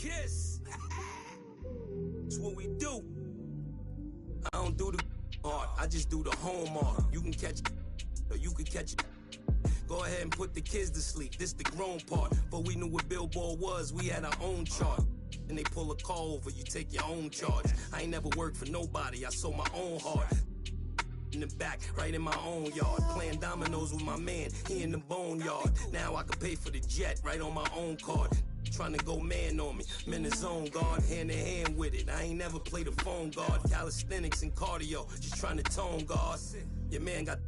kiss. That's what we do. I don't do the art, I just do the home art. You can catch it, or you can catch it. Go ahead and put the kids to sleep, this the grown part. But we knew what Billboard was, we had our own chart. And they pull a call over, you take your own charge. I ain't never worked for nobody, I sold my own heart. In the back, right in my own yard. Playing dominoes with my man, he in the boneyard. Now I can pay for the jet, right on my own card. Trying to go man on me, I'm in the zone, guard, hand in hand with it. I ain't never played a phone guard. Calisthenics and cardio, just trying to tone guard. Your man got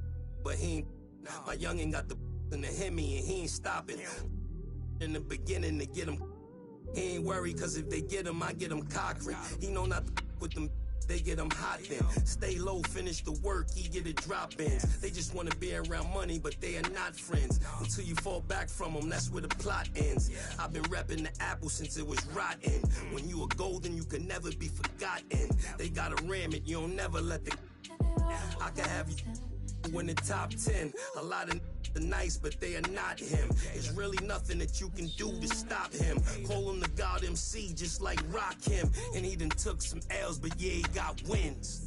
but he ain't. My youngin' got the in the Hemi and he ain't stopping. In the beginning to get him, he ain't worried, cause if they get him, I get him cockering. He know not to with them, they get him hot then. Stay low, finish the work, he get it drop-ins. They just wanna be around money, but they are not friends. Until you fall back from them, that's where the plot ends. I've been repping the apple since it was rotten. When you are golden, you can never be forgotten. They gotta ram it, you don't never let the I can have you in the top 10. A lot of the nice, but they are not him. There's really nothing that you can do to stop him. Call him the God MC, just like Rock him. And he done took some L's, but yeah, he got wins.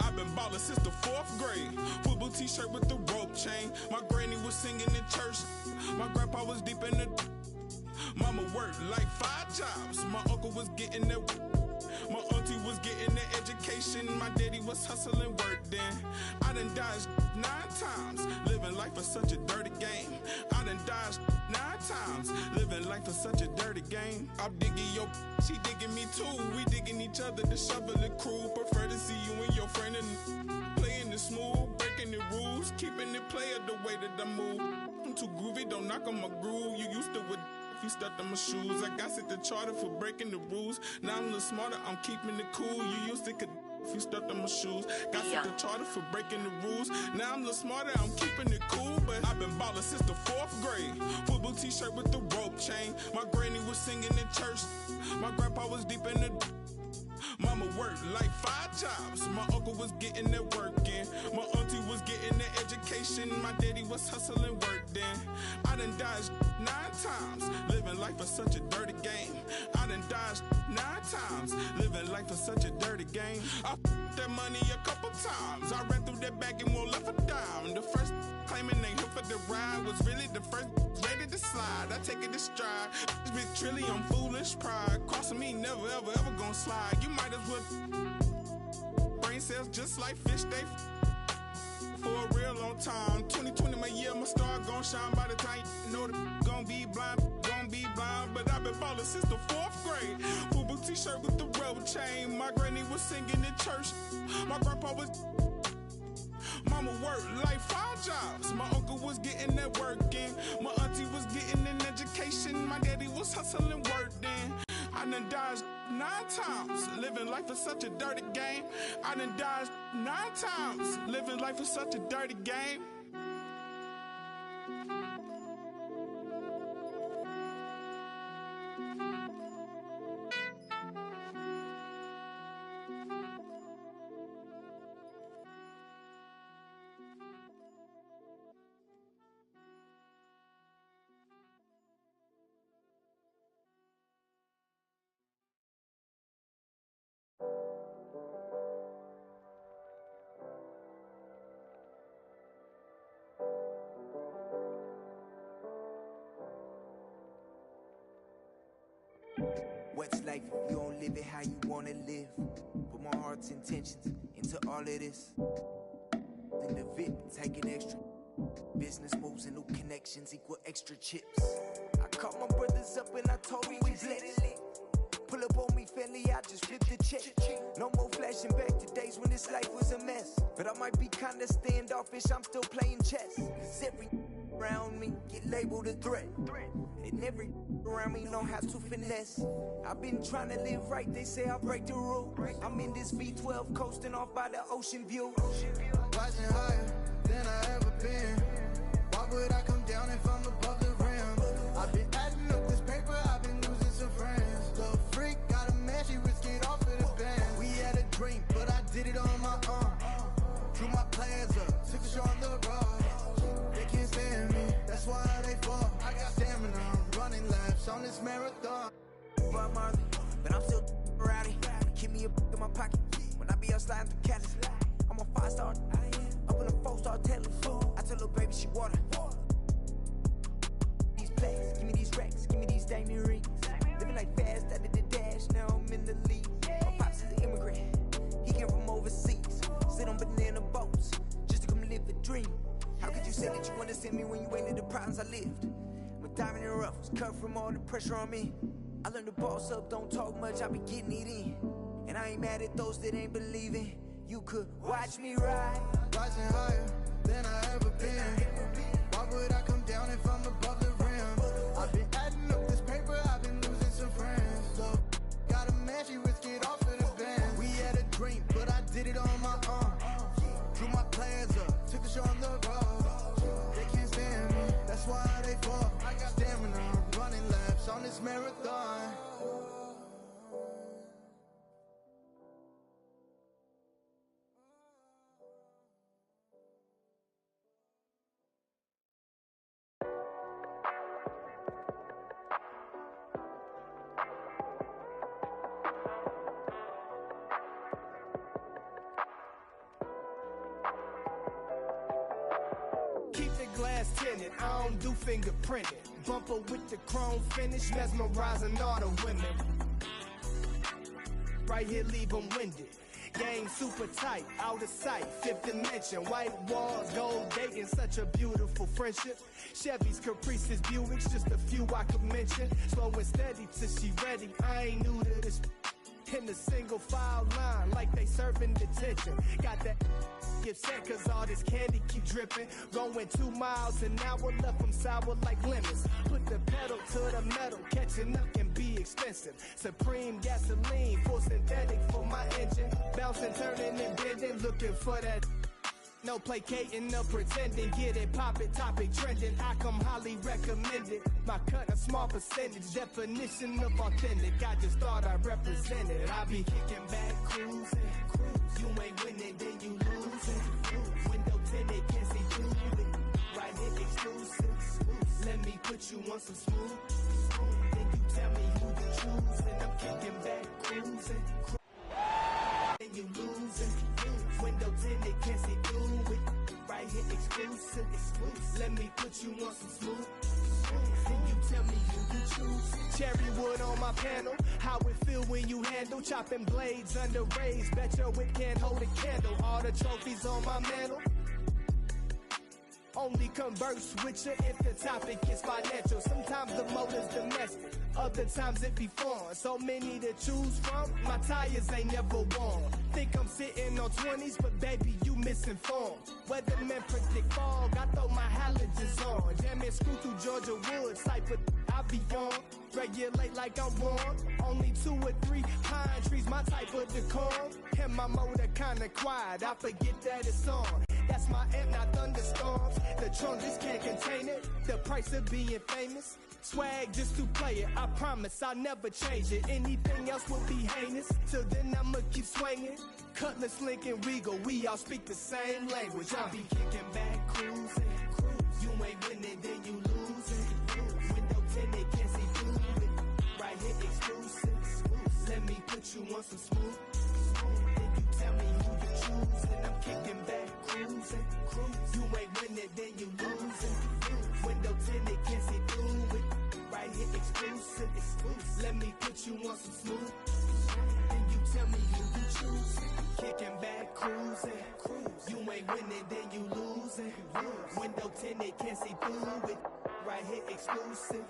I've been ballin' since the 4th grade. Football t-shirt with the rope chain. My granny was singing in church. My grandpa was deep in the. Mama worked like 5 jobs. My uncle was getting that. My auntie was getting that education. My daddy was hustling work then. I done dodged 9 times. Living life is such a dirty game. I done dodged 9 times. Living life is such a dirty game. I'm digging your, she digging me too. We digging each other, the shovel and crew. Prefer to see you and your friend and playing it smooth, breaking the rules, keeping it player the way that I move. I'm too groovy, don't knock on my groove. You used to with if you stuck on my shoes. I got set the charter for breaking the rules. Now I'm a little smarter, I'm keeping it cool. You used to could if you stuck on my shoes. Got set the charter for breaking the rules. Now I'm a little smarter, I'm keeping it cool. But I've been ballin' since the 4th grade. Football t-shirt with the rope chain. My granny was singing in church. My grandpa was deep in the. Mama worked like 5 jobs. My uncle was getting that work in. My auntie was getting that education. My daddy was hustling work then. I done dodged 9 times. Living life is such a dirty game. I done dodged 9 times. Living life is such a dirty game. I f***ed that money a couple times. I ran through that bag and won't left a dime. The first claiming they here for the ride was really the first ready to slide. I take it to stride. This bitch trilly on foolish pride. Crossing me never ever ever gonna slide. You might as well. Brain cells just like fish, they for a real long time. 2020 my year, my star gon' shine. By the time you know that gon' be blind. But I've been ballin' since the 4th grade. Football t-shirt with the rope chain. My granny was singing in church. My grandpa was. Mama worked like 5 jobs. My uncle was getting that work in. My auntie was getting an education. My daddy was hustling work then. I done dodged 9 times. Living life is such a dirty game. I done dodged 9 times. Living life is such a dirty game. What's life if you don't live it how you wanna live? Put my heart's intentions into all of this. In the VIP, taking extra. Business moves and new connections equal extra chips. I called my brothers up and I told them we blessed. Pull up on me, family, I just flipped the check. No more flashing back to days when this life was a mess. But I might be kinda standoffish, I'm still playing chess. Cause every around me get labeled a threat. And every around me know how to finesse. I've been trying to live right, they say I break the rule. I'm in this V12 coasting off by the ocean view. Rising higher than than I ever been. Why would I come down if I'm above the rim? I've been adding up this paper, I've been losing some friends. Little freak, got a man, she risked it off of the band. We had a dream, but I did it on my own. Drew my plans up, took a shot on the road. They can't stand me, that's why they fall. I got stamina, I'm running laps on this marathon. Bob Marley, but I'm still rowdy. Keep me a in my pocket when I be out sliding through Cali. I'm a 5-star, up in a 4-star Taylor. I tell little baby she water. These plaques, give me these racks, give me these diamond rings. Living like fast, I did the dash, now I'm in the league. My pops is an immigrant, he came from overseas. Sit on banana boats, just to come live the dream. How could you say that you wanna send me when you ain't in the problems I lived? My diamond in the rough was cut from all the pressure on me. I learned to boss up, don't talk much, I be getting it in. And I ain't mad at those that ain't believing. You could watch me ride, rising higher than I ever been. Why would I come down if I'm above the rim? I've been adding up this paper, I've been losing some friends. So, got a man, she risked it off of the band. We had a dream, but I did it on my own. Drew my plans up, took a shot on the road. They can't stand me, that's why they fall. I got stamina, I'm running laps on this marathon. Keep the glass tinted, I don't do fingerprinting. Bumper with the chrome finish, mesmerizing all the women. Right here, leave them winded. Game super tight, out of sight, fifth dimension. White walls, gold dating, such a beautiful friendship. Chevys, Caprices, Buicks, just a few I could mention. Slow and steady till she ready, I ain't new to this. In the single file line, like they serving detention. Got that upset cause all this candy keep dripping. Going 2 miles an hour, left them sour like lemons. Put the pedal to the metal, catching up can be expensive. Supreme gasoline, full synthetic for my engine. Bouncing, turning and bending, looking for that. No placating, no pretending, get it, pop it, topic trending. I come highly recommended. My cut a small percentage, definition of authentic. I just thought I represented. I be kicking back, cruising. You ain't winning, then you losing. Window tinted, can't see through it. Right here, exclusive. Let me put you on some smooth. Then you tell me who you choosing. I'm kicking back, cruising. Then you losing. Window tinted, can't see through it. Right here, exclusive. Let me put you on some smooth. Then you tell me who you choose. Cherry wood on my panel. How it feel when you handle chopping blades under rays. Bet your whip can't hold a candle. All the trophies on my mantle. Only converse with you if the topic is financial. Sometimes the motor's domestic, other times it be foreign. So many to choose from, my tires ain't never worn. Think I'm sitting on 20s, but baby, you misinformed. Weathermen predict fog, I throw my halogens on. Jamming screw through Georgia woods, type of I be on. Regulate like I'm warm. Only 2 or 3 pine trees, my type of decor. And my motor kinda quiet, I forget that it's on. That's my amp, not thunderstorms. The trunk just can't contain it. The price of being famous. Swag just to play it. I promise I'll never change it. Anything else would be heinous. Till then I'ma keep swinging. Cutlass, Lincoln, Regal, we all speak the same language. I be kicking back, cruising. You ain't winning, then you losing. Window tinted, can't see through it. Right here, exclusive. Let me put you on some smooth. Then you tell me who you choosing. I'm kicking back, cruising. You ain't winning, then you losing. Window tinted, can't see through it. Right here, exclusive. Let me put you on some smooth. Then you tell me who you choosing. Kicking back, cruising. You ain't winning, then you losing. Window tinted, can't see through it. Right here, exclusive.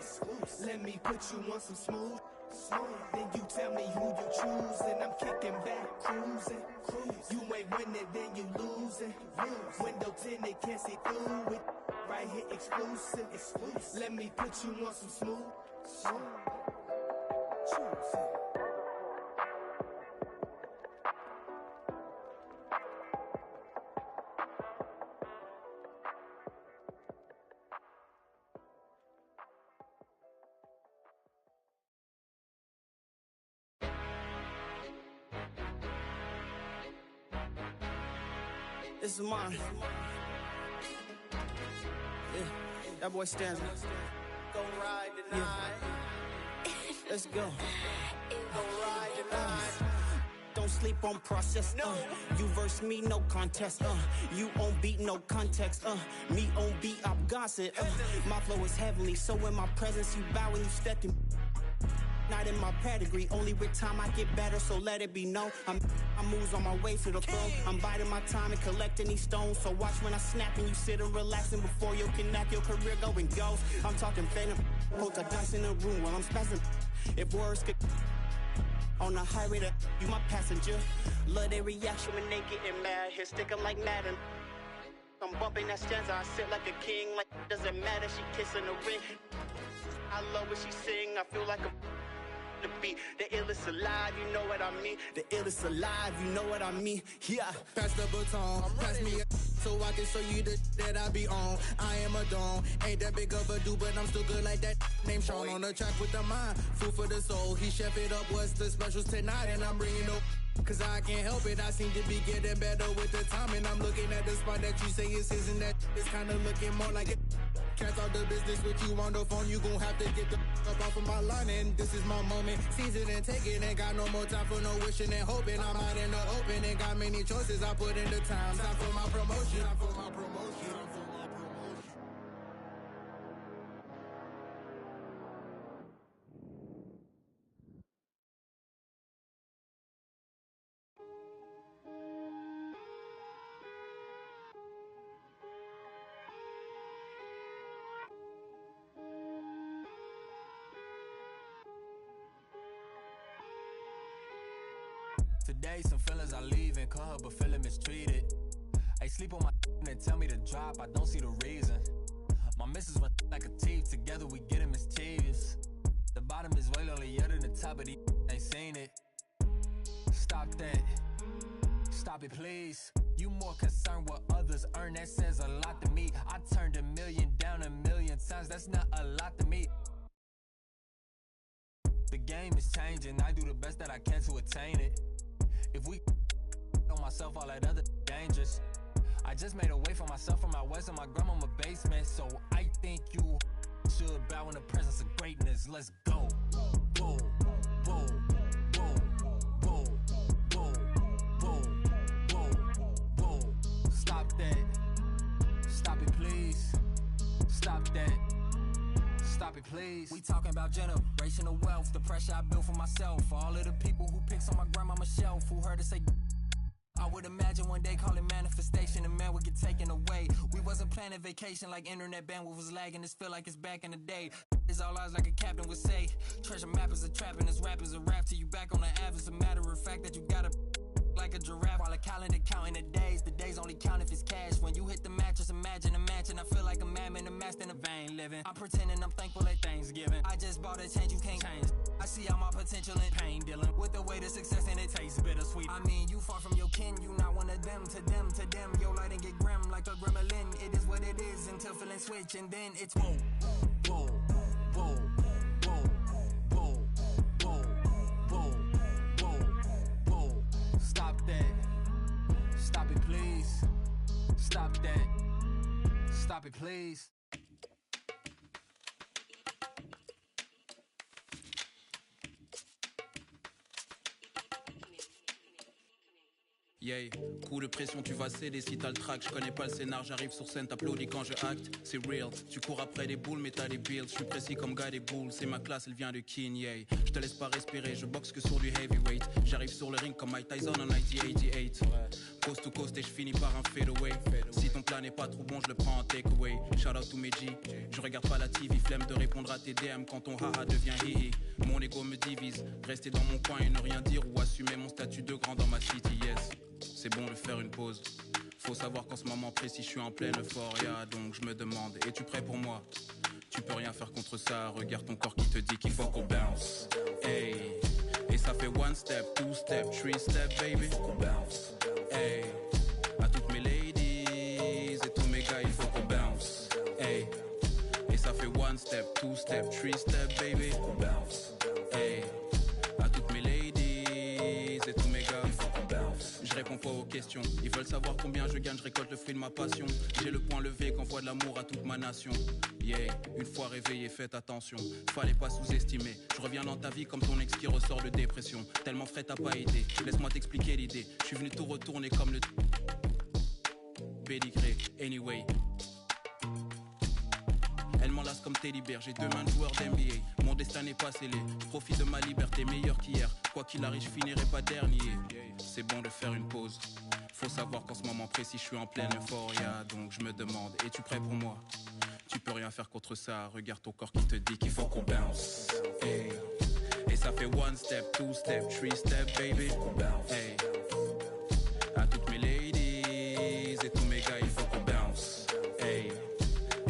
Let me put you on some smooth. Then you tell me who you choosing. I'm kicking back, cruising. You ain't winning, then you losing. Window tinted, can't see through it. Right here, exclusive. Let me put you on some smooth. Choosing. This is mine. Yeah, that boy stands. Go ride tonight. Yeah. Let's go. Go ride tonight. Don't sleep on process. You verse me, no contest. You on beat, no context. Me on beat, I'm gossip. My flow is heavenly, so in my presence you bow when you step in. Not in my pedigree, only with time I get better, so let it be known. I moves on my way to the throne. I'm biding my time and collecting these stones. So watch when I snap and you sit and relaxing before you can knock your career going ghost. I'm talking phantom, hold a dice in the room while I'm spazzing. If words could on the highway to you my passenger. Love their reaction when they getting mad. Here stick 'em like Madden. I'm bumping that stanza, I sit like a king. Like doesn't matter, she kissing the ring. I love what she sing, I feel like a the beat. The illest alive, you know what I mean. The illest alive, you know what I mean. Yeah. Pass the baton, pass me a so I can show you the that I be on. I am a don, ain't that big of a dude, but I'm still good like that. Name Sean on the track with the mind, food for the soul. He chef it up, what's the specials tonight? And I'm bringing up, cause I can't help it. I seem to be getting better with the time. And I'm looking at the spot that you say is his, and that is kinda looking more like it. Cats out the business with you on the phone, you gon' have to get the up off of my line. And this is my moment, seize it and take it. Ain't got no more time for no wishing and hoping. I'm out in the open, ain't got many choices. I put in the time, time for my promotion. Time for my promotion. Today, some feelings I leave and call her, but feeling mistreated. I sleep on my and tell me to drop, I don't see the reason. My missus went like a thief, together we getting mischievous. The bottom is way lonelier than the top of the ain't seen it. Stop that, stop it please. You more concerned what others earn, that says a lot to me. I turned $1 million down 1,000,000 times, that's not a lot to me. The game is changing, I do the best that I can to attain it. If we on myself, all that other dangerous. I just made a way for myself from my west and my grandmama basement. So I think you should bow in the presence of greatness. Let's go. Whoa, whoa, whoa, whoa, whoa, whoa, whoa, whoa. Stop that. Stop it, please. Stop that. Stop it, please. We talking about generational wealth, the pressure I built for myself. For all of the people who picks on my grandmama's shelf, who heard her say, I would imagine one day call it manifestation and man would get taken away. We wasn't planning vacation like internet bandwidth was lagging. This feel like it's back in the day. It's all eyes like a captain would say. Treasure map is a trap and this rap is a rap till you back on the app. It's a matter of fact that you gotta like a giraffe while a calendar counting the days. The days only count if it's cash. When you hit the mattress, imagine a mansion. I feel like a madman, a master in a vain living. I'm pretending I'm thankful at Thanksgiving. I just bought a change you can't change. I see all my potential in pain dealing with the way to success and it tastes bittersweet. I mean, you far from your kin, you not one of them. To them, to them, your light and get grim like a gremlin. It is what it is until feeling switch and then it's whoa, whoa, whoa, whoa, whoa, whoa, whoa, whoa, whoa. Stop that. Stop it, please. Stop that. Stop it, please. Yeah, coup de pression, tu vas céder si t'as le track. Je connais pas le scénar, j'arrive sur scène, t'applaudis quand je acte. C'est real, tu cours après des boules, mais t'as des builds. Je suis précis comme gars des boules, c'est ma classe, elle vient de King, yeah. Je te laisse pas respirer, je boxe que sur du heavyweight. J'arrive sur le ring comme Mike Tyson en 1988. Coast to coast et je finis par un fadeaway. Si ton plan n'est pas trop bon, je le prends en takeaway. Shout out to mes G, je regarde pas la TV. Flemme de répondre à tes DM quand ton haha devient hihi. Mon ego me divise, rester dans mon coin et ne rien dire ou assumer mon statut de grand dans ma city, yes. C'est bon de faire une pause. Faut savoir qu'en ce moment précis, je suis en pleine euphoria. Donc je me demande, es-tu prêt pour moi? Tu peux rien faire contre ça. Regarde ton corps qui te dit qu'il faut qu'on bounce. Hey. Et ça fait 1 step, 2 step, 3 step, baby. Faut qu'on bounce. Hey. À toutes mes ladies et tous mes gars, il faut qu'on bounce. Hey. Et ça fait 1 step, 2 step, 3 step, baby. Faut qu'on bounce. Hey. À toutes mes ladies et tous mes gars, il faut qu'on bounce. Je réponds pas aux questions. Ils veulent savoir combien je gagne, je récolte le fruit de ma passion. J'ai le point levé qu'envoie de l'amour à toute ma nation. Yeah, une fois réveillé, faites attention. Fallait pas sous-estimer. Je reviens dans ta vie comme ton ex qui ressort de dépression. Tellement frais t'as pas été. Laisse-moi t'expliquer l'idée. Je suis venu tout retourner comme le pédigré. Anyway. Elle m'enlace comme Teddy Bear, j'ai 2 mains de joueur d'NBA. Mon destin n'est pas scellé, je profite de ma liberté, meilleur qu'hier. Quoi qu'il arrive, je finirai pas dernier. C'est bon de faire une pause. Faut savoir qu'en ce moment précis, je suis en pleine euphoria. Donc je me demande, es-tu prêt pour moi? Tu peux rien faire contre ça, regarde ton corps qui te dit qu'il faut qu'on bounce. Hey. Et ça fait 1 step, 2 step, 3 step, baby. Hey. À toutes mes ladies et tous mes gars, il faut qu'on bounce. Hey.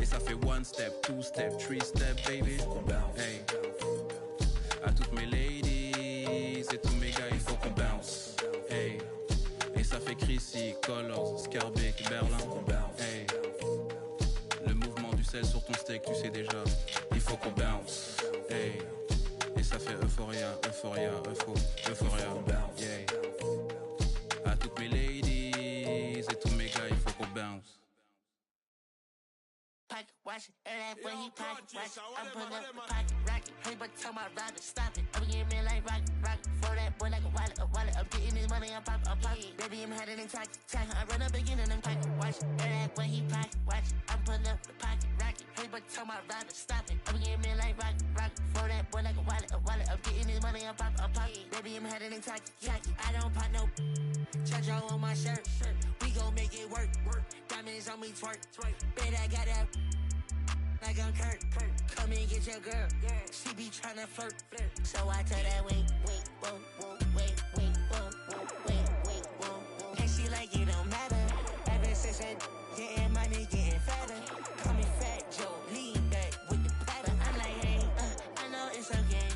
Et ça fait 1 step, 2 step, 3 step, baby. Hey. À toutes mes ladies et tous mes gars, il faut qu'on bounce. Hey. Et ça fait Chrissy, Colors, Scarbeck, Berlin. Hey. Le mouvement du sel sur ton steak, tu sais déjà. Il faut qu'on bounce. Hey. Et ça fait euphoria, euphoria, euphoria. Yeah. À toutes mes ladies et tous mes gars, il faut qu'on bounce. Pocket watch it, that when he pocket watch it. I'm pulling up the pocket rocket. Hey, but tell my rider stop it. I'm getting me like rocket. For that boy like a wallet. I'm getting this money, I'm pocket. Baby, I'm headed in tacky. I run up again and I'm pocket watch it. That when he pocket watch it. I'm pulling up the pocket rocket. Hey, but tell my rider stop it. I'm getting me like rocket. For that boy like a wallet. I'm getting this money, I'm pocket. Baby, I'm headed in tacky. I don't pop no. Charge on my shirt. We gon' make it work. Diamonds on me twerk. Bet I got that. Like I'm Kurt. Come and get your girl. She be tryna flirt. So I tell that wait, whoa. And she like it don't matter. Ever since that getting money, getting fatter. Call me Fat Joe, lean back with the platter. I'm like, hey, I know it's okay.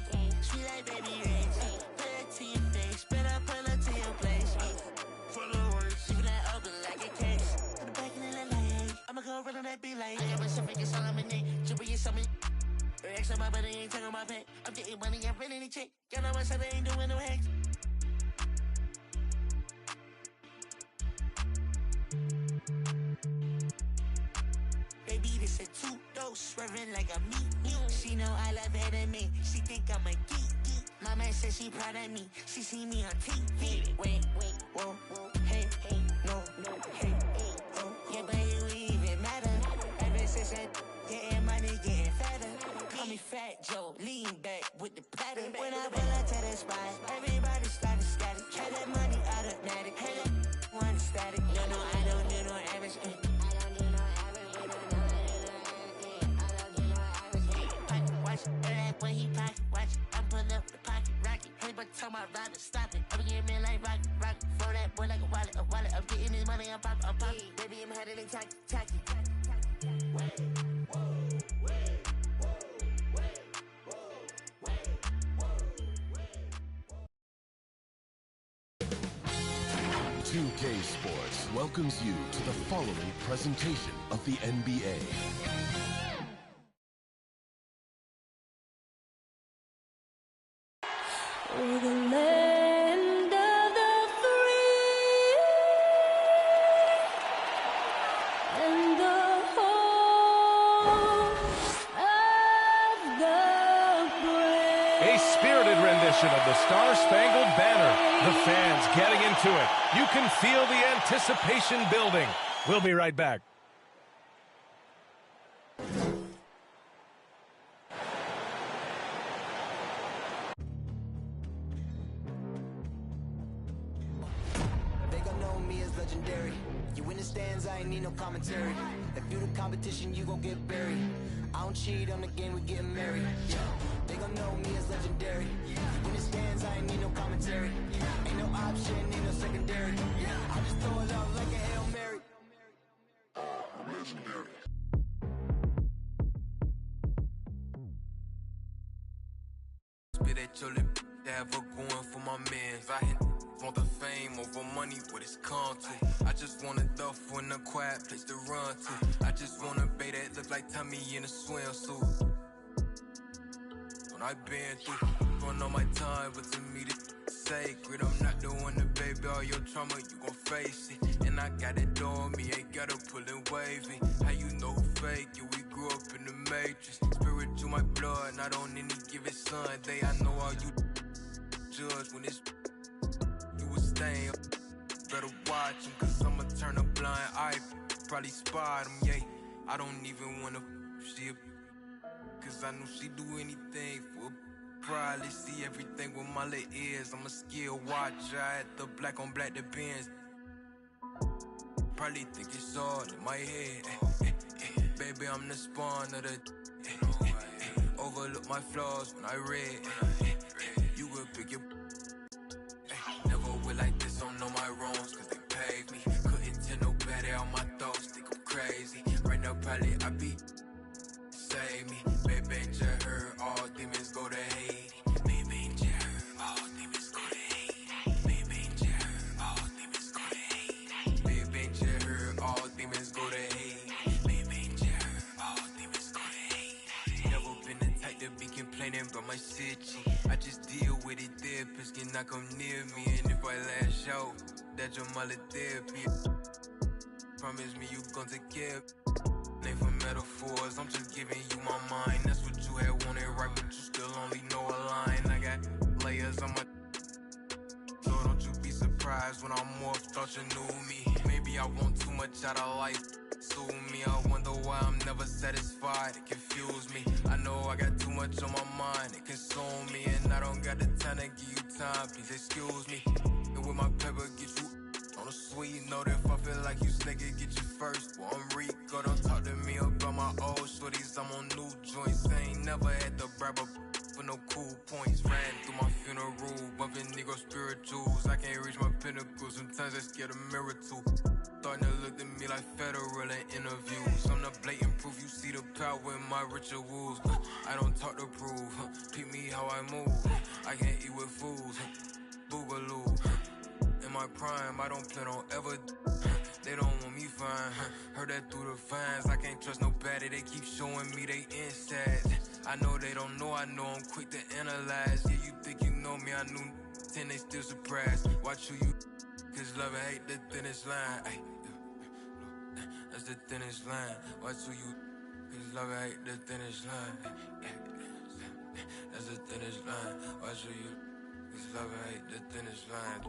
She like baby rings. Put it to your face, better pull her to your place. For the words, leave that open like a case. To the back and then like, hey, I'ma go run on that beat like, I got myself in your song, I'm in it. Triple your summit. Extra my money ain't taking my pay. I'm getting money, I'm running the check. Got on my side, I ain't doing no hacks. Baby, this a 2-dose, swerving like a me. She know I love her than me. She think I'm a geek. My man said she proud of me. She see me on TV. Wait, whoa, hey, no, hey, oh. Yeah, but it would even matter. Ever since that getting money, getting fatter. Call me Fat Joe, lean back with the platter. When I pull up to the spot, everybody started static. Try that money automatic. Hey, that one static. No, I don't do no average. Watch that when he pocket watch. I'm pulling up the pocket rocket. Hey, but tell my rider stop it. I'm getting me like rocket. For that boy like a wallet. I'm getting this money, I'm pocket. Baby, I'm headed in tacky. Wait, whoa. 2K Sports welcomes you to the following presentation of the NBA. We're the land of the free and the home of the brave. A spirited rendition of the Star-Spangled Banner. The fans getting into it. You can feel the anticipation building. We'll be right back. They gon' know me as legendary. You in the stands, I ain't need no commentary. If you the competition, you gon' get buried. I don't cheat on the game, we getting married. Yeah. They gon' know me as legendary. You in the stands, I ain't need no commentary. Ain't no option, ain't no secondary. I just throw it up like a Hail Mary. I'm legendary. Spit at your lip, have her going for my mans. I hit want the fame over money, what it's come to. I just want a duffel in a quiet place to run to. I just want a bae that look like Tommy in a swimsuit. When I been through, run all my time, but to me the sacred. I'm not the one to baby all your trauma, you gon' face it. And I got it on me, ain't gotta pull and wavy. How you know who fake you? We grew up in the matrix. Spirit to my blood, not on any given Sunday. I know all you judge when it's you was staying. Better watch him, cause I'ma turn a blind eye. Probably spot him, yeah. I don't even wanna see, cause I know she do anything for probably see everything with my little ears. I'm a skill watcher at the black on black the Benz. Probably think it's all in my head. Baby, I'm the spawn of the overlook my flaws when I read. You will pick your never will like this, don't know my wrongs, cause they paid me. Couldn't tell no better on my thoughts, think I'm crazy. Right now, probably I be save me. Baby, just heard all demons go to Haiti. Baby, just heard all demons go to Haiti. Baby, just heard all demons go to Haiti. Baby, just heard all demons go to Haiti. Baby, just heard all demons go to Haiti. Never been the type to be complaining about my city. I just deal with it, therapists can not come near me. And if I lash out, that's your mother therapy. Promise me you gon' take care of name for metaphors, I'm just giving you my mind. That's what you had wanted, right? But you still only know a line. I got layers on my, so don't you be surprised when I'm off. Thought you knew me. Maybe I want too much out of life. Sue me, I wonder why I'm never satisfied. It confused me. I know I got too much on my mind. It consumed me, and I don't got the time to give you time. Please excuse me. And with my pepper, get you on a sweet note. If I feel like you nigga, get you first. Well, I'm Rico, don't talk to me about my old shorties. I'm on new joints. I ain't never had to bribe up for no cool points. Ran through my funeral, bumping nigga spirituals. I can't reach my pinnacle. Sometimes I scared a mirror too. Starting to look at me like federal in interviews. I'm the blatant proof. You see the power in my rituals. I don't talk to prove. Peep me how I move. I can't eat with fools. Boogaloo. In my prime, I don't plan on ever. They don't want me fine. Heard that through the fines. I can't trust nobody. They keep showing me they inside. I know they don't know. I know I'm quick to analyze. Yeah, you think you know me? I knew 10. They still surprised. Watch who you. Cause love and hate the thinnest line. Ay, that's the thinnest line. Watch who you. Cause love and hate the thinnest line. That's the thinnest line. Watch who you. Cause love and hate the thinnest line.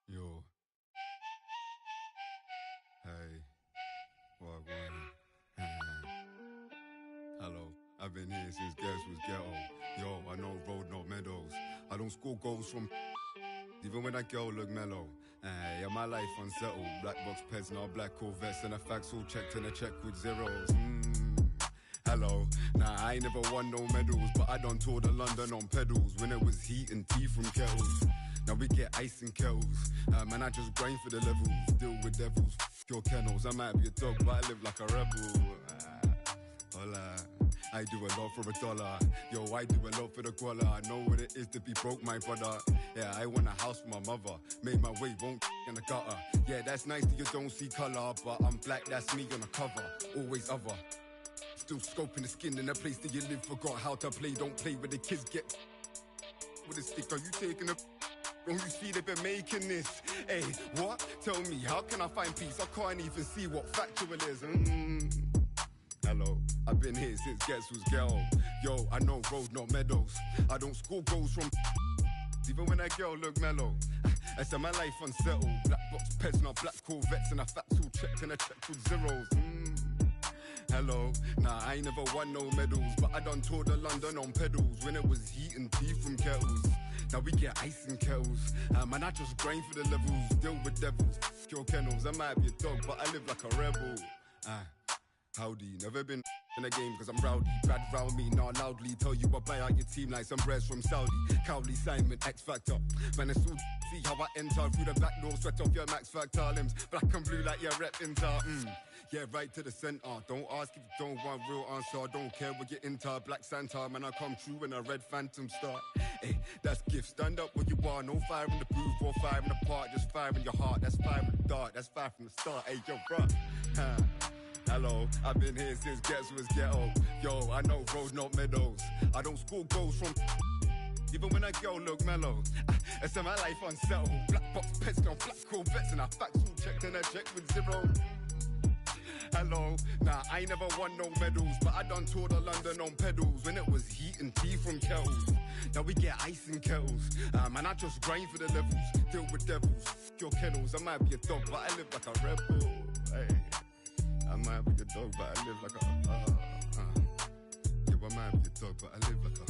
Yo. Hey. Wagwan. Hello. I've been here since Guess was ghetto. Yo, I know road, not meadows. I don't score goals from even when that girl look mellow. Yeah, my life unsettled. Black box pets, now black Corvettes, and the facts all checked and a check with zeros. Hello. Nah, I ain't never won no medals, but I done toured of London on pedals when it was heat and tea from kettles. Now we get ice in kettles. Man, I just grind for the levels. Deal with devils, your kennels. I might be a dog, but I live like a rebel. Hola. I do a lot for $1. Yo, I do a lot for the guala. I know what it is to be broke, my brother. Yeah, I want a house for my mother. Made my way, won't in the gutter. Yeah, that's nice that you don't see color, but I'm black, that's me on the cover. Always other. Still scoping the skin in the place that you live. Forgot how to play, don't play with the kids get with a stick. Are you taking a don't you see they've been making this? Hey, what? Tell me, how can I find peace? I can't even see what factual is. Hello, I've been here since Gets was ghetto. Yo, I know road, not meadows. I don't score goals from even when that girl look mellow. I said my life unsettled. Black box pets, not black Corvettes, and a facts all checked and a check with zeros. Hello, nah, I ain't never won no medals, but I done toured of London on pedals when it was heat and tea from kettles. Now we get ice in kettles. Man, I just grind for the levels. Deal with devils, your kennels. I might be a dog, but I live like a rebel. Howdy, never been in the game because I'm rowdy. Rad round me, not loudly. Tell you I buy out your team like some breads from Saudi. Cowley, Simon, X Factor. Man, it's all see how I enter through the back door. Sweat off your Max Factor limbs. Black and blue like your rep Inter. Yeah, right to the center. Don't ask if you don't want real answer. Don't care what you're into. Black Santa, man, I come true when a red phantom start. Hey, that's gift. Stand up where you are. No fire in the booth or fire in the park. Just fire in your heart. That's fire in the dark. That's fire from the start. Hey, yo, bruh. Hello, I've been here since Gets was ghetto. Yo, I know roads, not meadows. I don't score goals from even when a girl look mellow. I set my life unsettled. Black box pets on black Corvettes and I facts all checked and I checked with zero. Hello, nah, I ain't never won no medals, but I done toured of London on pedals when it was heat and tea from kettles. Now we get ice in kettles. Man, I just grind for the levels, deal with devils. F your kennels, I might be a dog, but I live like a rebel. Hey. I might be a dog, but I live like a yeah, I might be a dog, but I live like a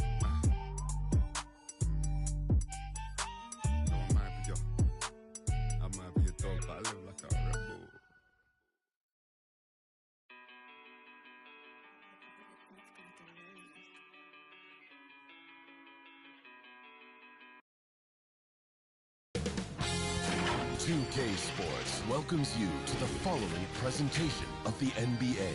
No, I might be a dog, but I live like a rebel. .2k Sports welcomes you to the following presentation of the NBA.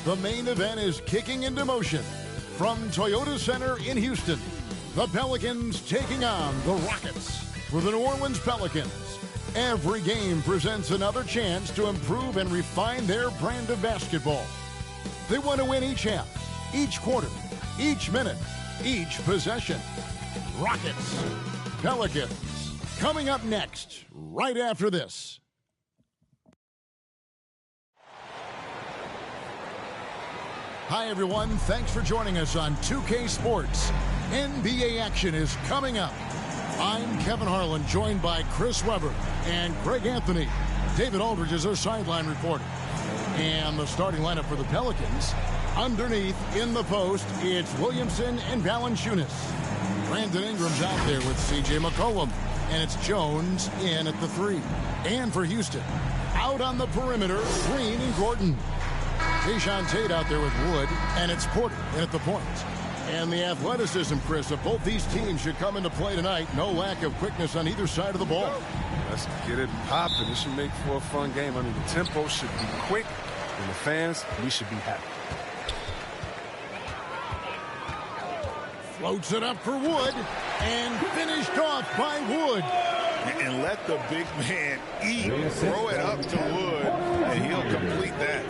The main event is kicking into motion. From Toyota Center in Houston, the Pelicans taking on the Rockets. For the New Orleans Pelicans, every game presents another chance to improve and refine their brand of basketball. They want to win each half, each quarter, each minute, each possession. Rockets, Pelicans, coming up next, right after this. Hi, everyone. Thanks for joining us on 2K Sports. NBA action is coming up. I'm Kevin Harlan, joined by Chris Webber and Craig Anthony. David Aldridge is our sideline reporter. And the starting lineup for the Pelicans. Underneath, in the post, it's Williamson and Valanciunas. Brandon Ingram's out there with C.J. McCollum. And it's Jones in at the 3. And for Houston, out on the perimeter, Green and Gordon. Jayshawn Tate out there with Wood. And it's Porter in at the point. And the athleticism, Chris, of both these teams should come into play tonight. No lack of quickness on either side of the ball. Let's get it popping. This should make for a fun game. I mean, the tempo should be quick. And the fans, we should be happy. Floats it up for Wood, and finished off by Wood. And let the big man eat. Throw it up to Wood, and he'll complete that.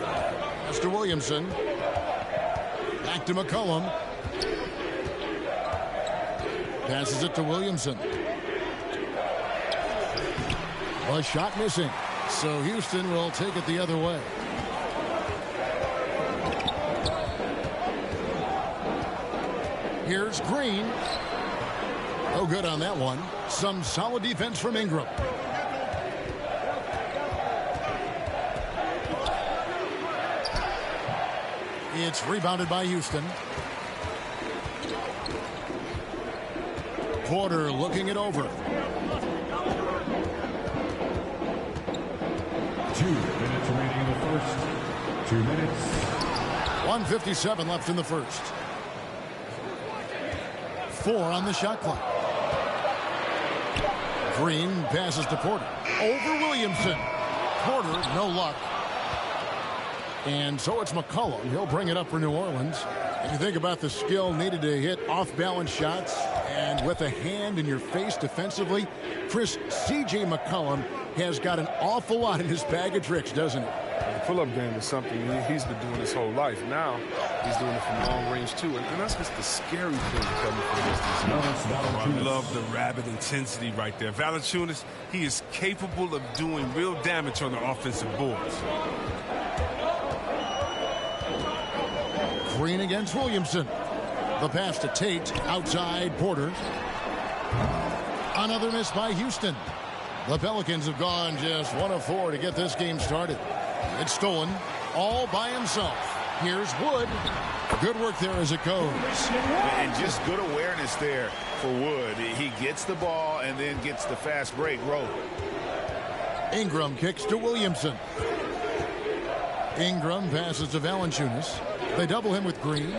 Pass to Williamson. Back to McCollum. Passes it to Williamson. A shot missing. So Houston will take it the other way. Here's Green. No good on that one. Some solid defense from Ingram. It's rebounded by Houston. Porter looking it over. 2 minutes remaining in the first. 2 minutes. 1:57 left in the first. 4 on the shot clock. Green passes to Porter. Over Williamson. Porter, no luck. And so it's McCollum. He'll bring it up for New Orleans. And you think about the skill needed to hit off-balance shots and with a hand in your face defensively, Chris, C.J. McCollum has got an awful lot in his bag of tricks, doesn't he? The pull-up game is something he's been doing his whole life. Now he's doing it from long range too, and that's just the scary thing coming from this. I love the rapid intensity right there. Valanciunas, he is capable of doing real damage on the offensive boards. Green against Williamson. The pass to Tate, outside Porter. Another miss by Houston. The Pelicans have gone just 1 of 4 to get this game started. It's stolen all by himself. Here's Wood. Good work there as it goes. And just good awareness there for Wood. He gets the ball and then gets the fast break roll. Ingram kicks to Williamson. Ingram passes to Valanciunas. They double him with Green.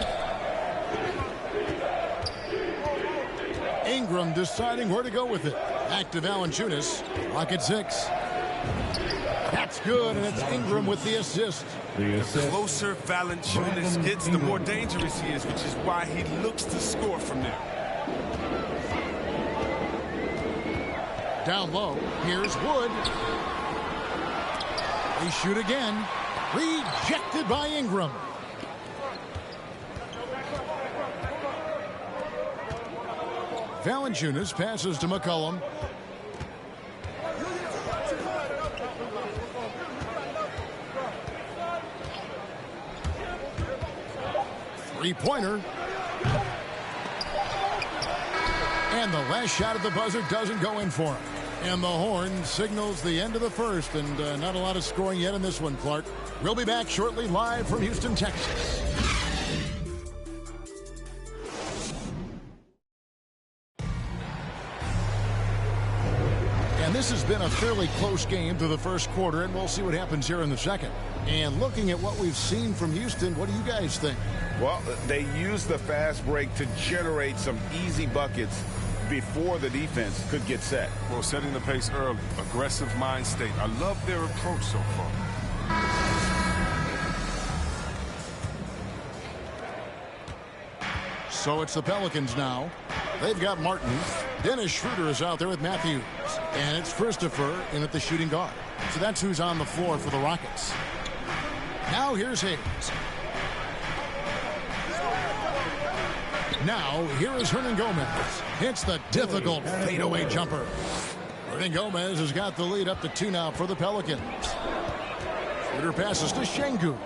Ingram deciding where to go with it. Back to Valanciunas. Rocket 6. That's good, and it's Ingram with the assist. The closer Valanciunas gets, the more dangerous he is, which is why he looks to score from there. Down low, here's Wood. They shoot again. Rejected by Ingram. Valanciunas passes to McCollum. Three-pointer. And the last shot at the buzzer doesn't go in for him. And the horn signals the end of the first, and not a lot of scoring yet in this one, Clark. We'll be back shortly, live from Houston, Texas. And this has been a fairly close game through the first quarter, and we'll see what happens here in the second. And looking at what we've seen from Houston, what do you guys think? Well, they used the fast break to generate some easy buckets before the defense could get set. Well, setting the pace early, aggressive mind state. I love their approach so far. So it's the Pelicans now. They've got Martin. Dennis Schroeder is out there with Matthews. And it's Christopher in at the shooting guard. So that's who's on the floor for the Rockets. Now here's Hayes. Now, here is Hernan Gomez. Hits the difficult fadeaway jumper. Hernan Gomez has got the lead up to 2 now for the Pelicans. Schroeder passes to Şengün.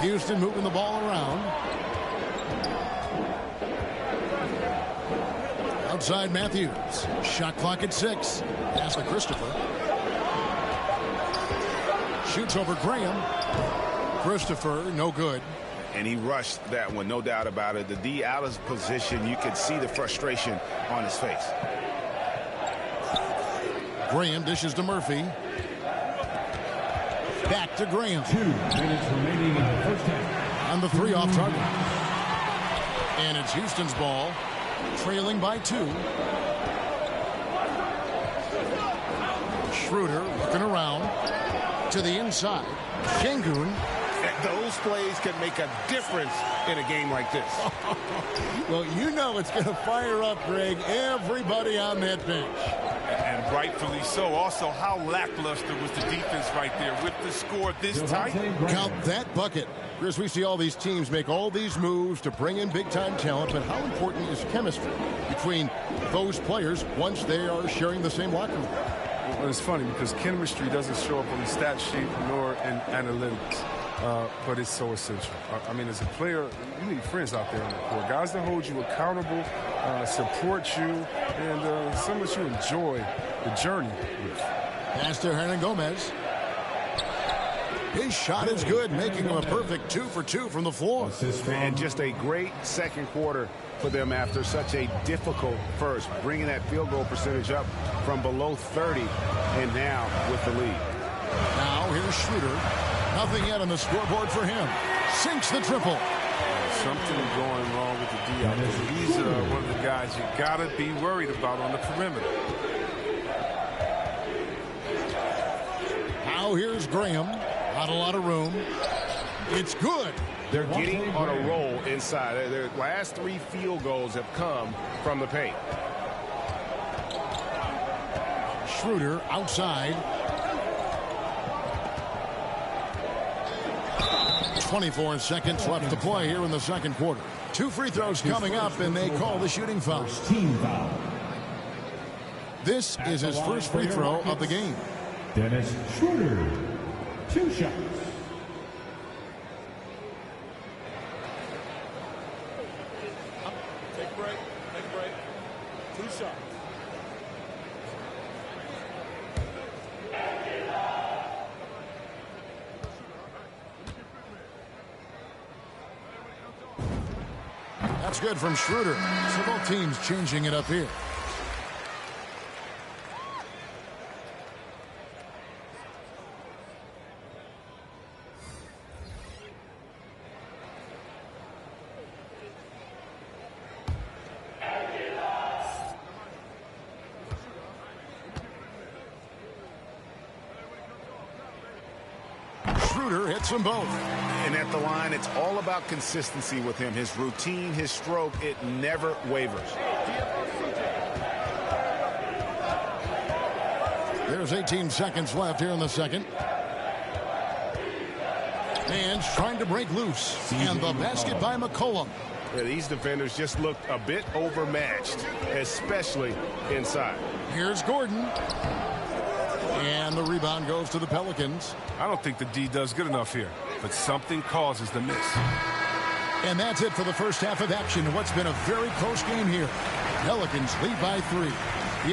Houston moving the ball around. Outside Matthews. Shot clock at 6. Pass to Christopher. Shoots over Graham. Christopher, no good. And he rushed that one, no doubt about it. The D out of position, you could see the frustration on his face. Graham dishes to Murphy. Back to Graham. 2 minutes remaining in the first half. On the 3 off target. And it's Houston's ball, trailing by 2. Schroeder looking around to the inside. Şengün. Those plays can make a difference in a game like this. Well, you know it's going to fire up, Greg, everybody on that bench. And rightfully so. Also, how lackluster was the defense right there with the score this tight. Count that bucket. Chris, we see all these teams make all these moves to bring in big-time talent, but how important is chemistry between those players once they are sharing the same locker room? Well, it's funny because chemistry doesn't show up on the stat sheet nor in analytics. But it's so essential. I mean, as a player, you need friends out there on the court. Guys that hold you accountable, support you, and so much you enjoy the journey with. Pass to Hernan Gomez. His shot is good, making him a perfect 2 for 2 from the floor. And just a great second quarter for them after such a difficult first, bringing that field goal percentage up from below 30 and now with the lead. Now here's Schroeder. Nothing yet on the scoreboard for him. Sinks the triple. Something going wrong with the D out there. He's one of the guys you got to be worried about on the perimeter. Now here's Graham. Not a lot of room. It's good. They're getting on a roll inside. Their last 3 field goals have come from the paint. Schroeder outside. 24 seconds left to play here in the second quarter. 2 free throws coming up, and they call the shooting foul. Team foul. This is his first free throw of the game. Dennis Schroeder. 2 shots. Take a break. Take a break. 2 shots. That's good from Schroeder. So both teams changing it up here. Schroeder hits them both. And at the line, it's all about consistency with him. His routine, his stroke, it never wavers. There's 18 seconds left here in the second. And trying to break loose. And the basket by McCollum. Yeah, these defenders just looked a bit overmatched, especially inside. Here's Gordon. And the rebound goes to the Pelicans. I don't think the D does good enough here, but something causes the miss. And that's it for the first half of action. What's been a very close game here. Pelicans lead by 3.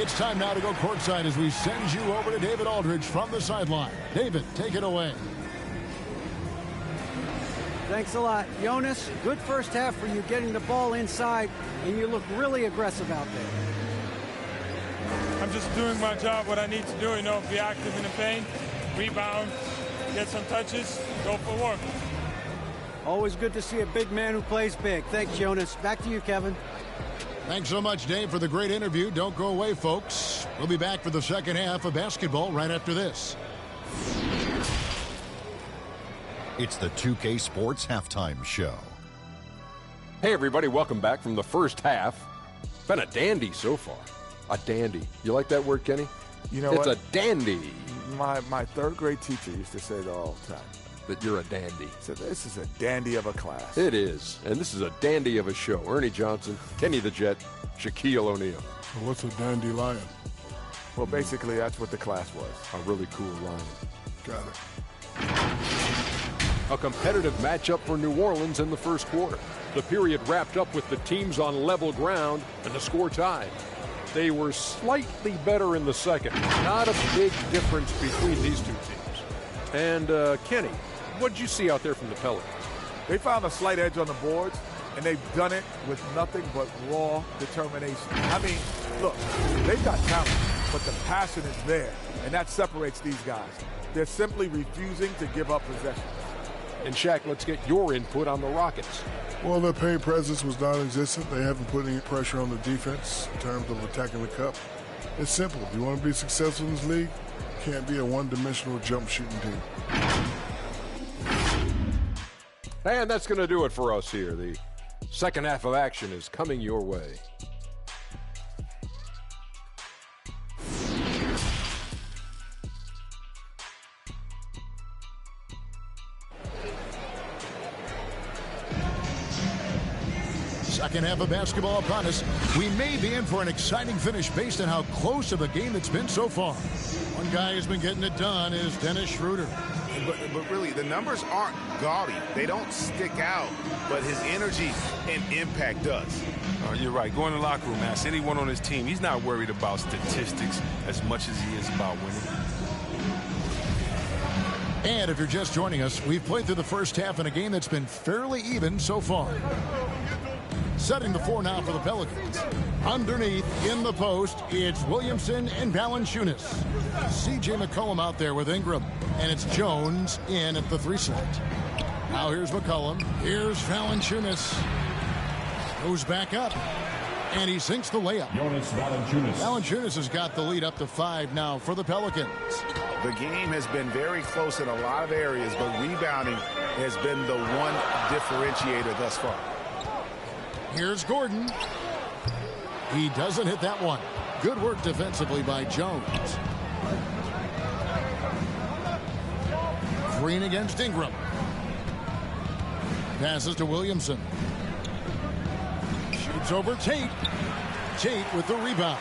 It's time now to go courtside as we send you over to David Aldridge from the sideline. David, take it away. Thanks a lot. Jonas, good first half for you getting the ball inside, and you look really aggressive out there. I'm just doing my job, what I need to do, be active in the paint, rebound, get some touches, go for work. Always good to see a big man who plays big. Thanks, Jonas. Back to you, Kevin. Thanks so much, Dave, for the great interview. Don't go away, folks. We'll be back for the second half of basketball right after this. It's the 2K Sports Halftime Show. Hey, everybody. Welcome back from the first half. Been a dandy so far. A dandy. You like that word, Kenny? You know it's what? a dandy. My third grade teacher used to say that all the time. That you're a dandy. So this is a dandy of a class. It is. And this is a dandy of a show. Ernie Johnson, Kenny the Jet, Shaquille O'Neal. What's a dandelion? Well, basically, that's what the class was. A really cool line. Got it. A competitive matchup for New Orleans in the first quarter. The period wrapped up with the teams on level ground and the score tied. They were slightly better in the second. Not a big difference between these two teams. And, Kenny, what did you see out there from the Pelicans? They found a slight edge on the boards, and they've done it with nothing but raw determination. I mean, look, they've got talent, but the passion is there, and that separates these guys. They're simply refusing to give up possession. And, Shaq, let's get your input on the Rockets. Well, their paint presence was non-existent. They haven't put any pressure on the defense in terms of attacking the cup. It's simple. If you want to be successful in this league, you can't be a one-dimensional jump shooting team. And that's going to do it for us here. The second half of action is coming your way. Second half of basketball upon us. We may be in for an exciting finish based on how close of a game it's been so far. One guy who's been getting it done is Dennis Schroeder. But really, the numbers aren't gaudy. They don't stick out, but his energy and impact does. You're right. Go in the locker room, ask anyone on his team. He's not worried about statistics as much as he is about winning. And if you're just joining us, we've played through the first half in a game that's been fairly even so far. Setting the floor now for the Pelicans. Underneath, in the post, it's Williamson and Valanciunas. C.J. McCollum out there with Ingram. And it's Jones in at the 3 slot. Now here's McCollum. Here's Valanciunas. Goes back up. And he sinks the layup. Jonas Valanciunas. Valanciunas has got the lead up to 5 now for the Pelicans. The game has been very close in a lot of areas, but rebounding has been the one differentiator thus far. Here's Gordon. He doesn't hit that one. Good work defensively by Jones. Green against Ingram. Passes to Williamson. Shoots over Tate. Tate with the rebound.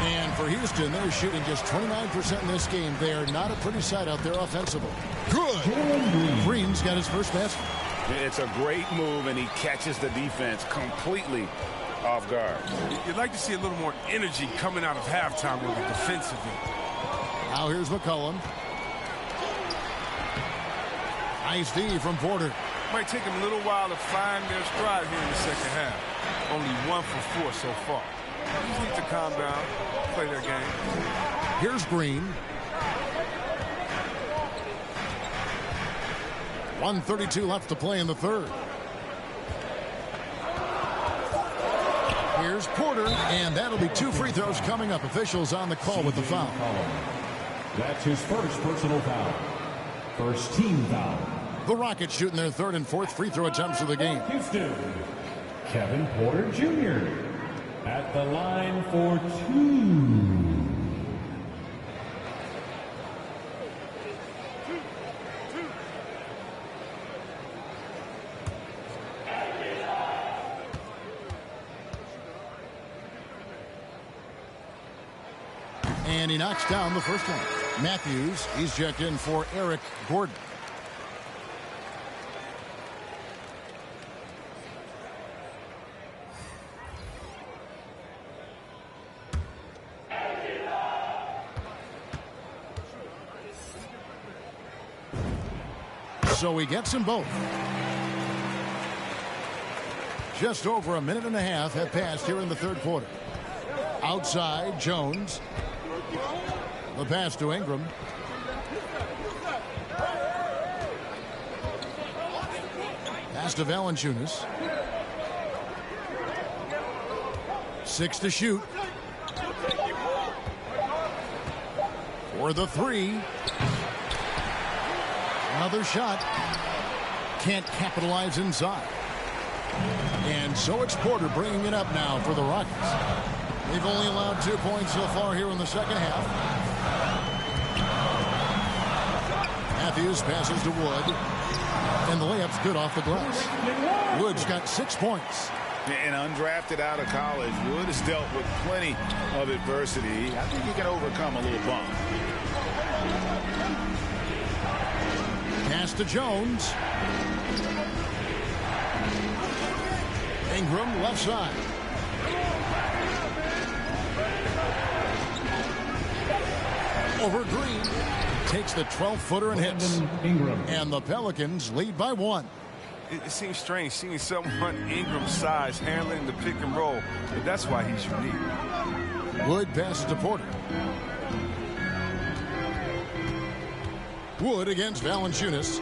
And for Houston, they're shooting just 29% in this game. They are not a pretty sight out there offensively. Good. Green's got his first basket. It's a great move, and he catches the defense completely off guard. You'd like to see a little more energy coming out of halftime on the defensive end. Now here's McCollum. Nice D from Porter. Might take them a little while to find their stride here in the second half. Only 1 for 4 so far. Just need to calm down, play their game. Here's Green. 1:32 left to play in the third. Here's Porter, and that'll be 2 free throws coming up. Officials on the call with the foul. That's his first personal foul. First team foul. The Rockets shooting their third and fourth free throw attempts of the game. Houston, Kevin Porter Jr. at the line for 2. And he knocks down the first one. Matthews, he's checked in for Eric Gordon. So he gets them both. Just over a minute and a half have passed here in the third quarter. Outside, Jones. The pass to Ingram. Pass to Valanciunas. 6 to shoot. For the three. Another shot. Can't capitalize inside. And so it's Porter bringing it up now for the Rockets. They've only allowed 2 points so far here in the second half. Matthews passes to Wood. And the layup's good off the glass. Wood's got 6 points. And undrafted out of college, Wood has dealt with plenty of adversity. I think he can overcome a little bump. Pass to Jones. Ingram left side. Over Green. Takes the 12-footer and hits. Ingram. And the Pelicans lead by 1. It seems strange seeing someone Ingram's size handling the pick and roll, but that's why he's unique. Wood passes to Porter. Wood against Valanciunas.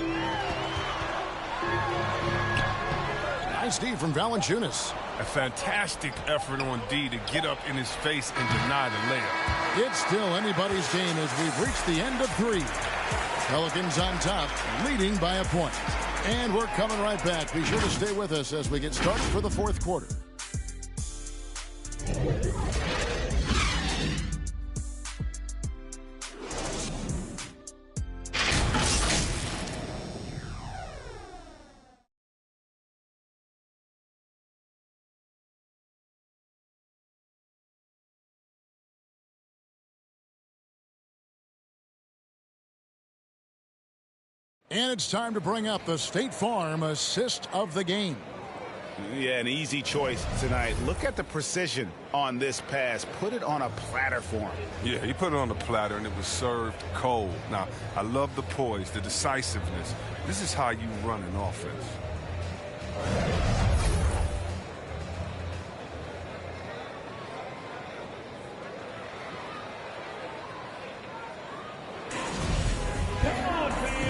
Nice D from Valanciunas. A fantastic effort on D to get up in his face and deny the layup. It's still anybody's game as we've reached the end of 3. Pelicans on top, leading by a point. And we're coming right back. Be sure to stay with us as we get started for the fourth quarter. And it's time to bring up the State Farm assist of the game. Yeah, an easy choice tonight. Look at the precision on this pass. Put it on a platter for him. Yeah, he put it on the platter, and it was served cold. Now, I love the poise, the decisiveness. This is how you run an offense.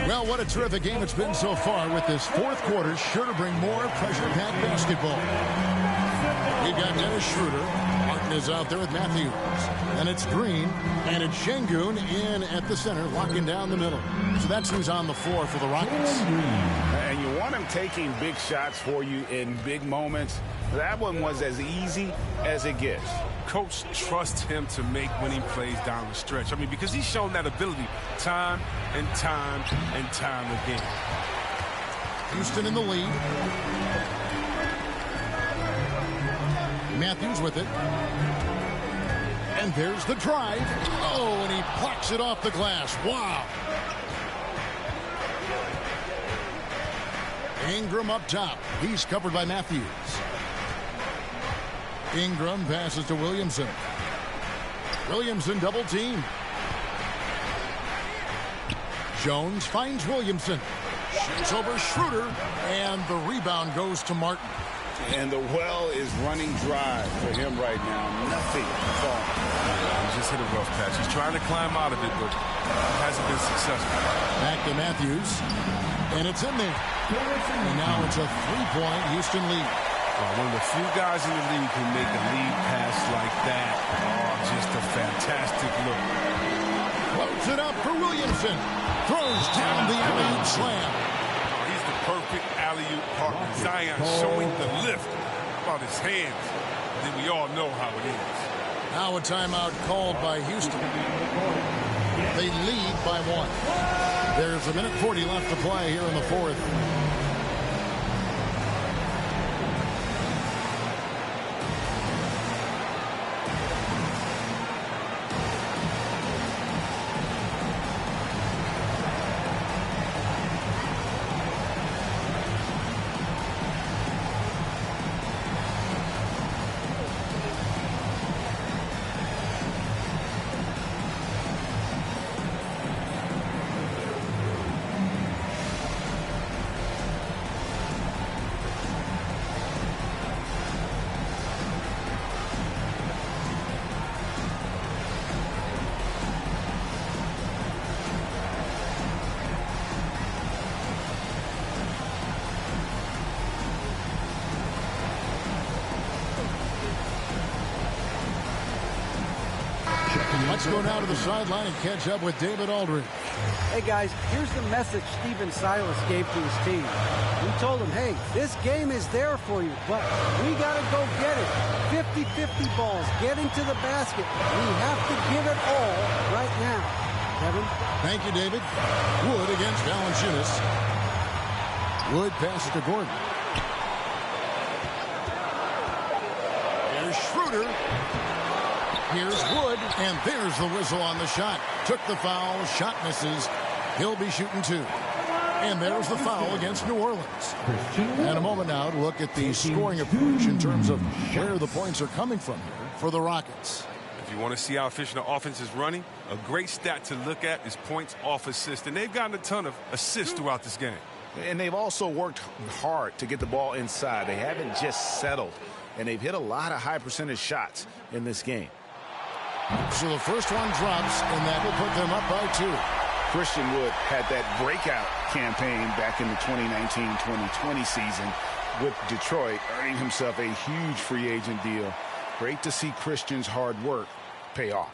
Well, what a terrific game it's been so far, with this fourth quarter sure to bring more pressure-packed basketball. We've got Dennis Schroeder. Martin is out there with Matthews. And it's Green. And it's Şengün in at the center, locking down the middle. So that's who's on the floor for the Rockets. And you want him taking big shots for you in big moments. That one was as easy as it gets. Coach trusts him to make winning plays down the stretch. I mean, because he's shown that ability time and time and time again. Houston in the lead. Matthews with it. And there's the drive. Oh, and he plucks it off the glass. Wow. Ingram up top. He's covered by Matthews. Ingram passes to Williamson. Williamson double team. Jones finds Williamson. Shoots over Schroeder. And the rebound goes to Martin. And the well is running dry for him right now. Nothing falling. He just hit a rough patch. He's trying to climb out of it, but hasn't been successful. Back to Matthews. And it's in there. And now it's a three-point Houston lead. One of the few guys in the league who make a lead pass like that. Oh, just a fantastic look. Floats it up for Williamson. Throws down the alley-oop slam. He's the perfect alley-oop partner. Zion showing the lift about his hands. Then we all know how it is. Now a timeout called by Houston. They lead by 1. There's 1:40 left to play here in the fourth. Let's go now to the sideline and catch up with David Aldridge. Hey, guys, here's the message Stephen Silas gave to his team. He told them, hey, this game is there for you, but we got to go get it. 50-50 balls, getting to the basket. We have to give it all right now. Kevin? Thank you, David. Wood against Valanciunas. Wood passes to Gordon. Here's Schroeder. Here's Wood, and there's the whistle on the shot. Took the foul, shot misses. He'll be shooting 2. And there's the foul against New Orleans. And a moment now to look at the scoring approach in terms of where the points are coming from here for the Rockets. If you want to see how efficient the offense is running, a great stat to look at is points off assist. And they've gotten a ton of assists throughout this game. And they've also worked hard to get the ball inside. They haven't just settled. And they've hit a lot of high percentage shots in this game. So the first one drops, and that will put them up by 2. Christian Wood had that breakout campaign back in the 2019-2020 season with Detroit, earning himself a huge free agent deal. Great to see Christian's hard work pay off.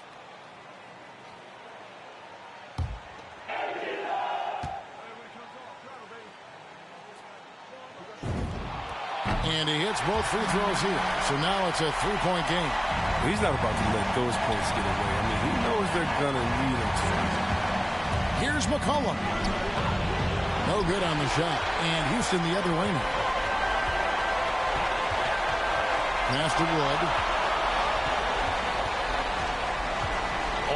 And he hits both free throws here. So now it's a 3-point game. He's not about to let those points get away. I mean, he knows they're going to lead him to it. Here's McCollum. No good on the shot. And Houston the other way now. Pass to Wood.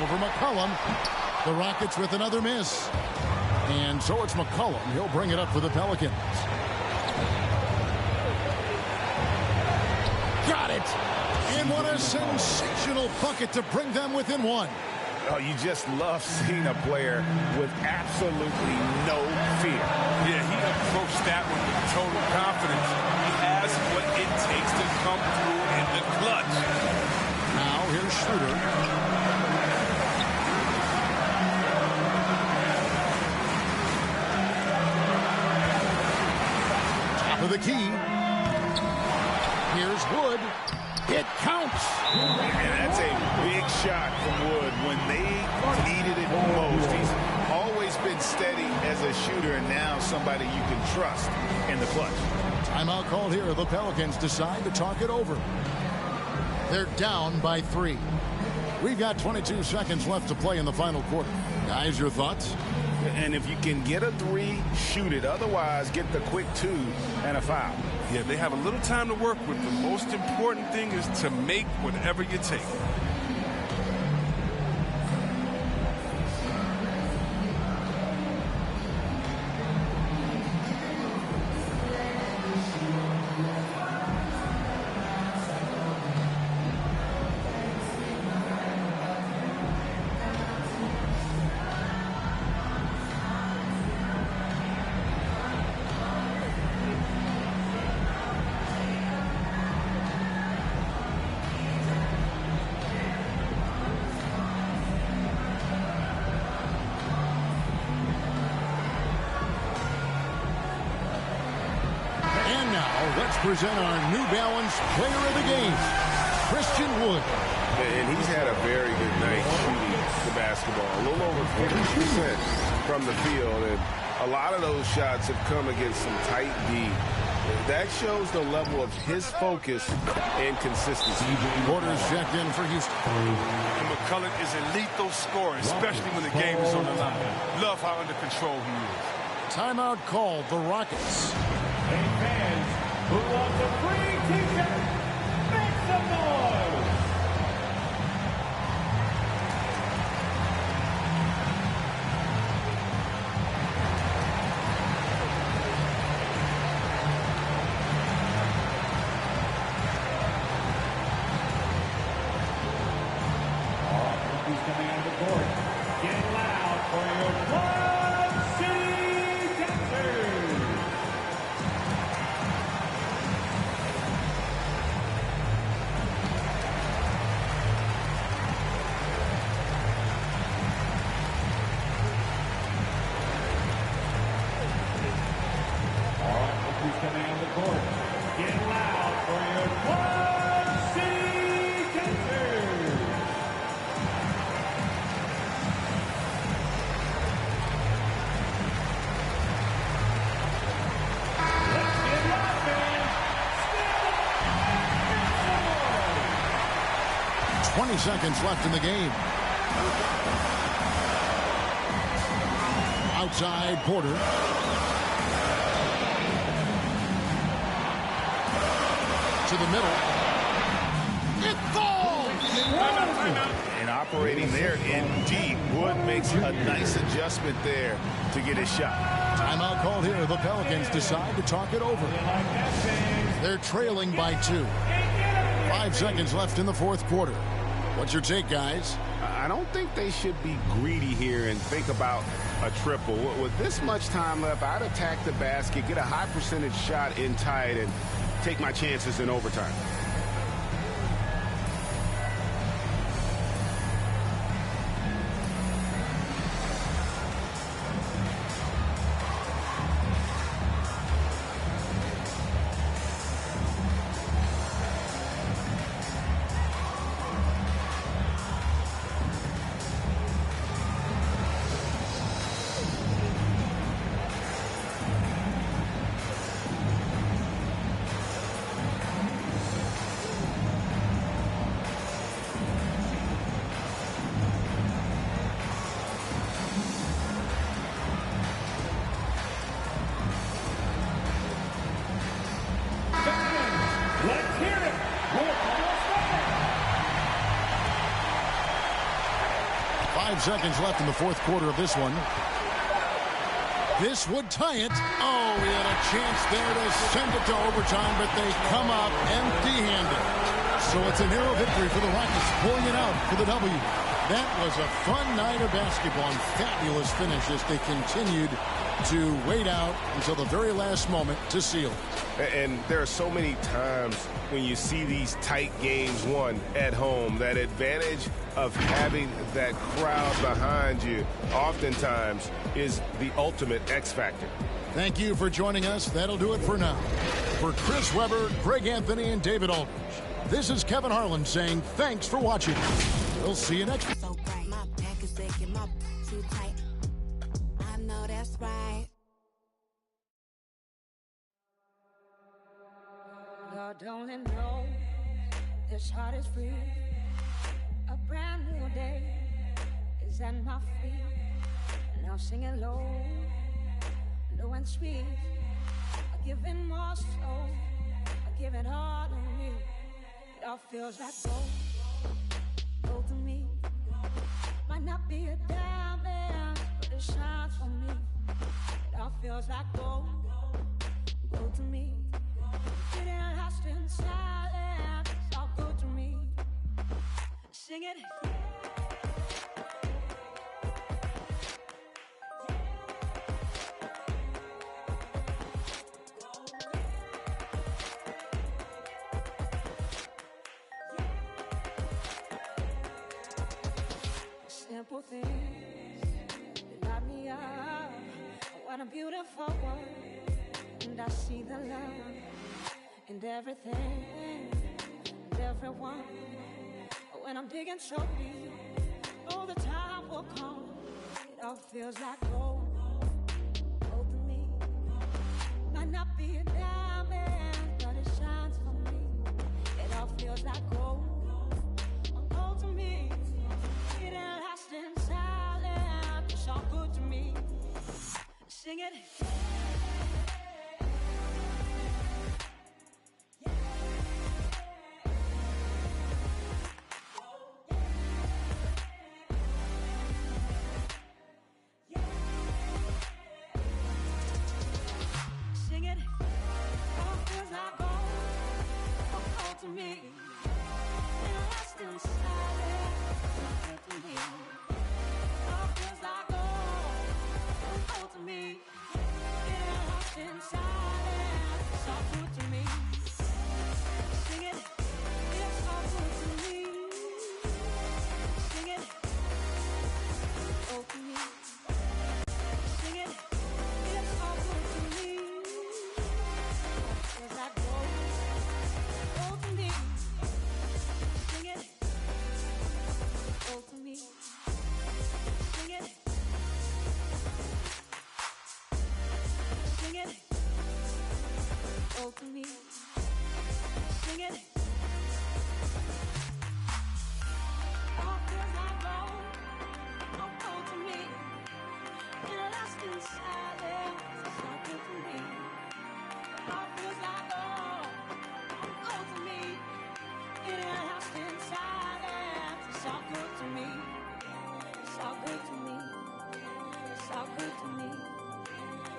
Over McCollum. The Rockets with another miss. And so it's McCollum. He'll bring it up for the Pelicans. Got it. And what a sensational bucket to bring them within 1. Oh, you just love seeing a player with absolutely no fear. Yeah, he approached that one with total confidence. He has what it takes to come through in the clutch. Now here's Schroeder. Top of the key. Here's Wood. It counts. And that's a big shot from Wood when they needed it most. He's always been steady as a shooter, and now somebody you can trust in the clutch. Timeout called here. The Pelicans decide to talk it over. They're down by 3. We've got 22 seconds left to play in the final quarter. Guys, your thoughts? And if you can get a 3, shoot it. Otherwise, get the quick 2 and a foul. Yeah, they have a little time to work with. The most important thing is to make whatever you take. Let's present our New Balance Player of the Game, Christian Wood. And he's had a very good night shooting the basketball. A little over 50%. from the field, and a lot of those shots have come against some tight D. That shows the level of his focus and consistency. Porter's checked in for Houston. And McCullough is a lethal scorer, especially when the game is on the line. Love how under control he is. Timeout called the Rockets. Hey fans, who wants a free t-shirt? Make some noise! Rookies coming on the court. Get loud for your Club City Dancers! All right, rookies coming on the court. Get loud for your Club City Dancers! Let's get loud, fans! 20 seconds left in the game. Outside Porter. To the middle. It falls! And operating there indeed. Wood makes a nice adjustment there to get his shot. Timeout called here. The Pelicans decide to talk it over. They're trailing by 2. 5 seconds left in the fourth quarter. What's your take, guys? I don't think they should be greedy here and think about a triple. With this much time left, I'd attack the basket, get a high percentage shot in tight, and take my chances in overtime. Let's hear it! We're almost there! 5 seconds left in the fourth quarter of this one. This would tie it. Oh, he had a chance there to send it to overtime, but they come up empty-handed. So it's a narrow victory for the Rockets, pulling it out for the W. That was a fun night of basketball and fabulous finish as they continued to wait out until the very last moment to seal it. And there are so many times when you see these tight games won at home, that advantage of having that crowd behind you oftentimes is the ultimate X factor. Thank you for joining us. That'll do it for now. For Chris Webber, Greg Anthony, and David Aldridge, this is Kevin Harlan saying thanks for watching. We'll see you next time. So bright, my back is aching, my too tight. I know that's right. God only knows this heart is free. A brand new day is at my feet. Now singing low, low and sweet. I give in more so, I give it all to me. It all feels like gold to me. Might not be a diamond, but it shines for me. It all feels like gold to me. Getting lost in silence, it's all good to me. Sing it. Simple things that light me up. What a beautiful world. And I see the love in everything and everyone. When I'm digging so deep, all the time will come. It all feels like gold not be a diamond, but it shines for me. It all feels like gold, gold to me. It ain't lasting silent, it's all good to me. Sing it. To me, it lasts inside it, to me. All feels like gold to me. It lasts inside it, it's all good to me. Sing it, it's all good to me. Sing it, oh to me. Sing it, it's all good to me. All feels like gold. To me, sing it. All feels like gold, gold to me. It lasts inside it, it's so good to me. All feels like gold to me. It lasts inside it, it's all good to me. It's all good to me. It's all good to me.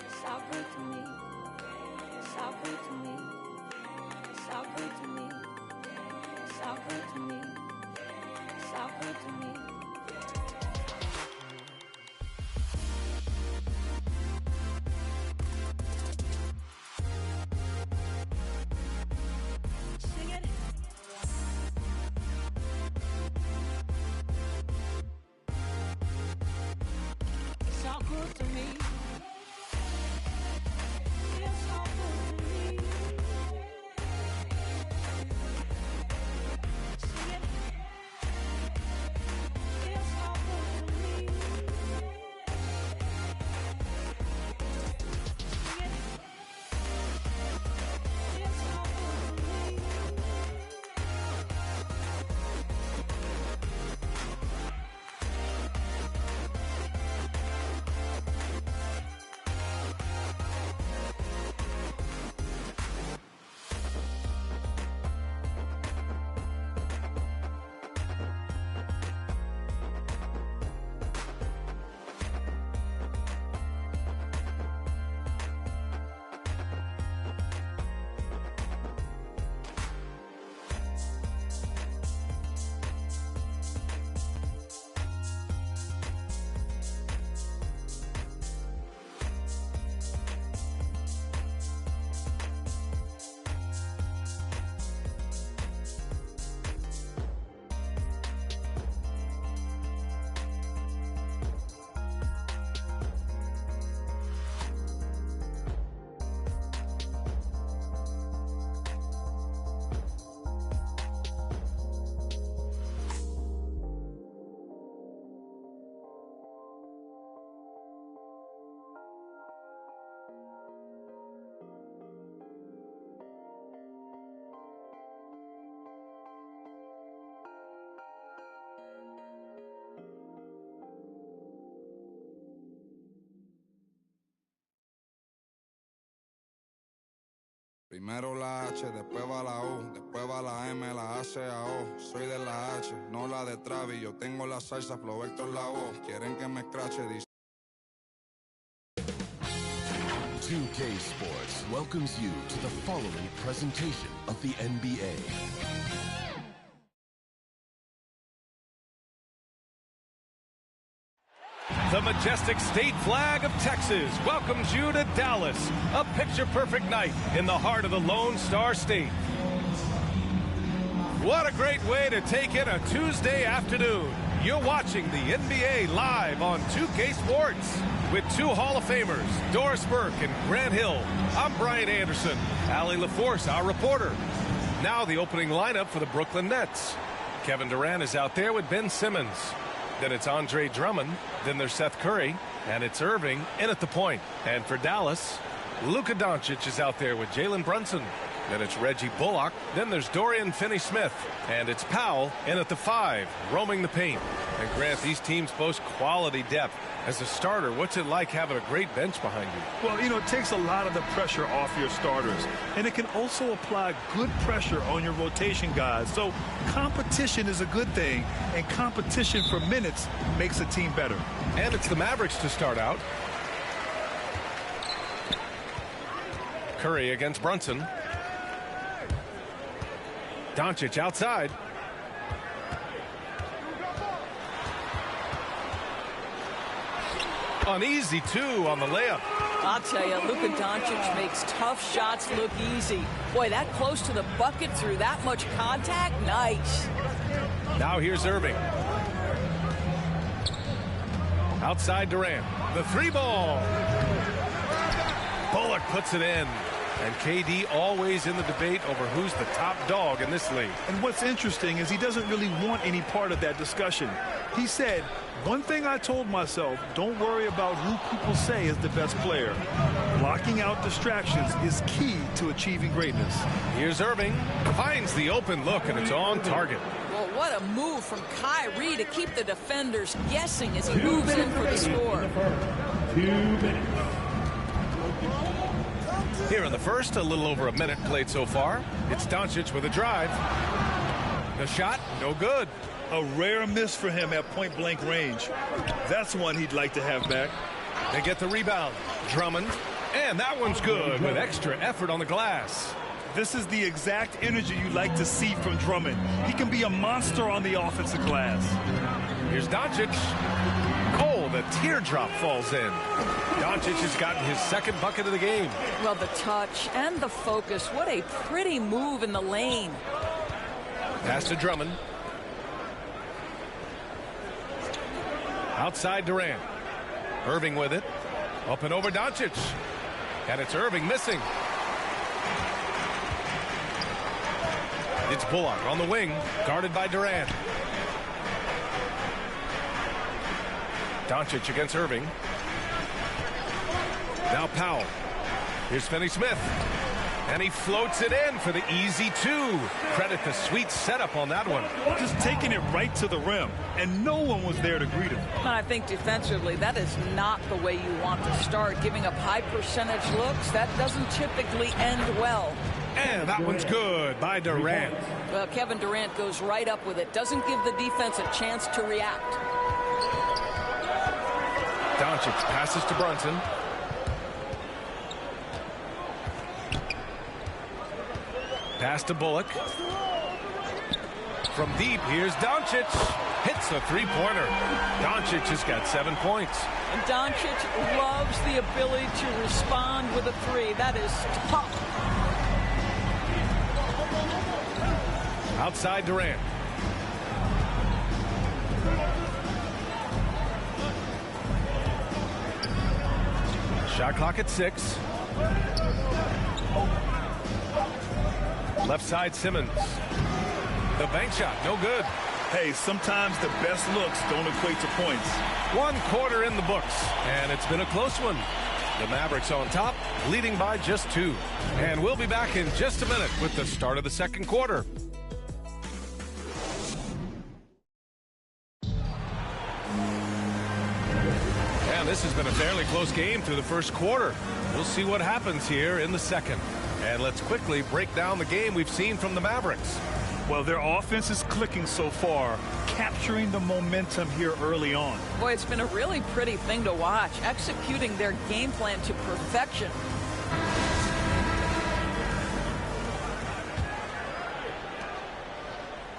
It's all good to me. It's all good to me. It's all good to me. It's all good to me. It's all good to me. Sing it. It's all good to me. It's all good to me. Sing it. It's all good to me. Sing it. It's all good to me. Primero la H, después va la U, después va la M, la A, C, A, O. Soy de la H, no la de Travis. Yo tengo la salsa, Flow Héctor la voz. Quieren que me escrache, dice. 2K Sports welcomes you to the following presentation of the NBA. The majestic state flag of Texas welcomes you to Dallas, a picture-perfect night in the heart of the Lone Star State. What a great way to take in a Tuesday afternoon. You're watching the NBA live on 2K Sports with two Hall of Famers, Doris Burke and Grant Hill. I'm Brian Anderson. Allie LaForce, our reporter. Now the opening lineup for the Brooklyn Nets. Kevin Durant is out there with Ben Simmons. Then it's Andre Drummond. Then there's Seth Curry. And it's Irving in at the point. And for Dallas, Luka Doncic is out there with Jalen Brunson. Then it's Reggie Bullock. Then there's Dorian Finney-Smith. And it's Powell in at the 5, roaming the paint. And Grant, these teams boast quality depth. As a starter, what's it like having a great bench behind you? Well, you know, it takes a lot of the pressure off your starters. And it can also apply good pressure on your rotation guys. So competition is a good thing. And competition for minutes makes a team better. And it's the Mavericks to start out. Curry against Brunson. Doncic outside. An easy 2 on the layup. I'll tell you, Luka Doncic makes tough shots look easy. Boy, that close to the bucket through that much contact, nice. Now here's Irving. Outside Durant. The 3-ball. Bullock puts it in. And KD always in the debate over who's the top dog in this league. And what's interesting is he doesn't really want any part of that discussion. He said, one thing I told myself, don't worry about who people say is the best player. Blocking out distractions is key to achieving greatness. Here's Irving. Finds the open look, and it's on target. Well, what a move from Kyrie to keep the defenders guessing as he moves in for the score. 2 minutes. Here in the first, a little over a minute played so far. It's Doncic with a drive. The shot, no good. A rare miss for him at point-blank range. That's one he'd like to have back. They get the rebound. Drummond. And that one's good with extra effort on the glass. This is the exact energy you like to see from Drummond. He can be a monster on the offensive glass. Here's Doncic. Oh, the teardrop falls in. Doncic has gotten his second bucket of the game. Well, the touch and the focus. What a pretty move in the lane. Pass to Drummond. Outside Durant. Irving with it. Up and over Doncic. And it's Irving missing. It's Bullock on the wing, guarded by Durant. Doncic against Irving. Now Powell. Here's Finney-Smith. And he floats it in for the easy 2. Credit the sweet setup on that one. Just taking it right to the rim, and no one was there to greet him. And I think defensively, that is not the way you want to start. Giving up high percentage looks, that doesn't typically end well. And that one's good by Durant. Well, Kevin Durant goes right up with it. Doesn't give the defense a chance to react. Doncic passes to Brunson. Pass to Bullock. From deep, here's Doncic. Hits a 3-pointer. Doncic has got 7 points. And Doncic loves the ability to respond with a 3. That is tough. Outside Durant. Shot clock at 6. Left side Simmons. The bank shot, no good. Hey, sometimes the best looks don't equate to points. 1 quarter in the books, and it's been a close one. The Mavericks on top, leading by just 2. And we'll be back in just a minute with the start of the second quarter. And this has been a fairly close game through the first quarter. We'll see what happens here in the second. And let's quickly break down the game we've seen from the Mavericks. Well, their offense is clicking so far, capturing the momentum here early on. Boy, it's been a really pretty thing to watch, executing their game plan to perfection.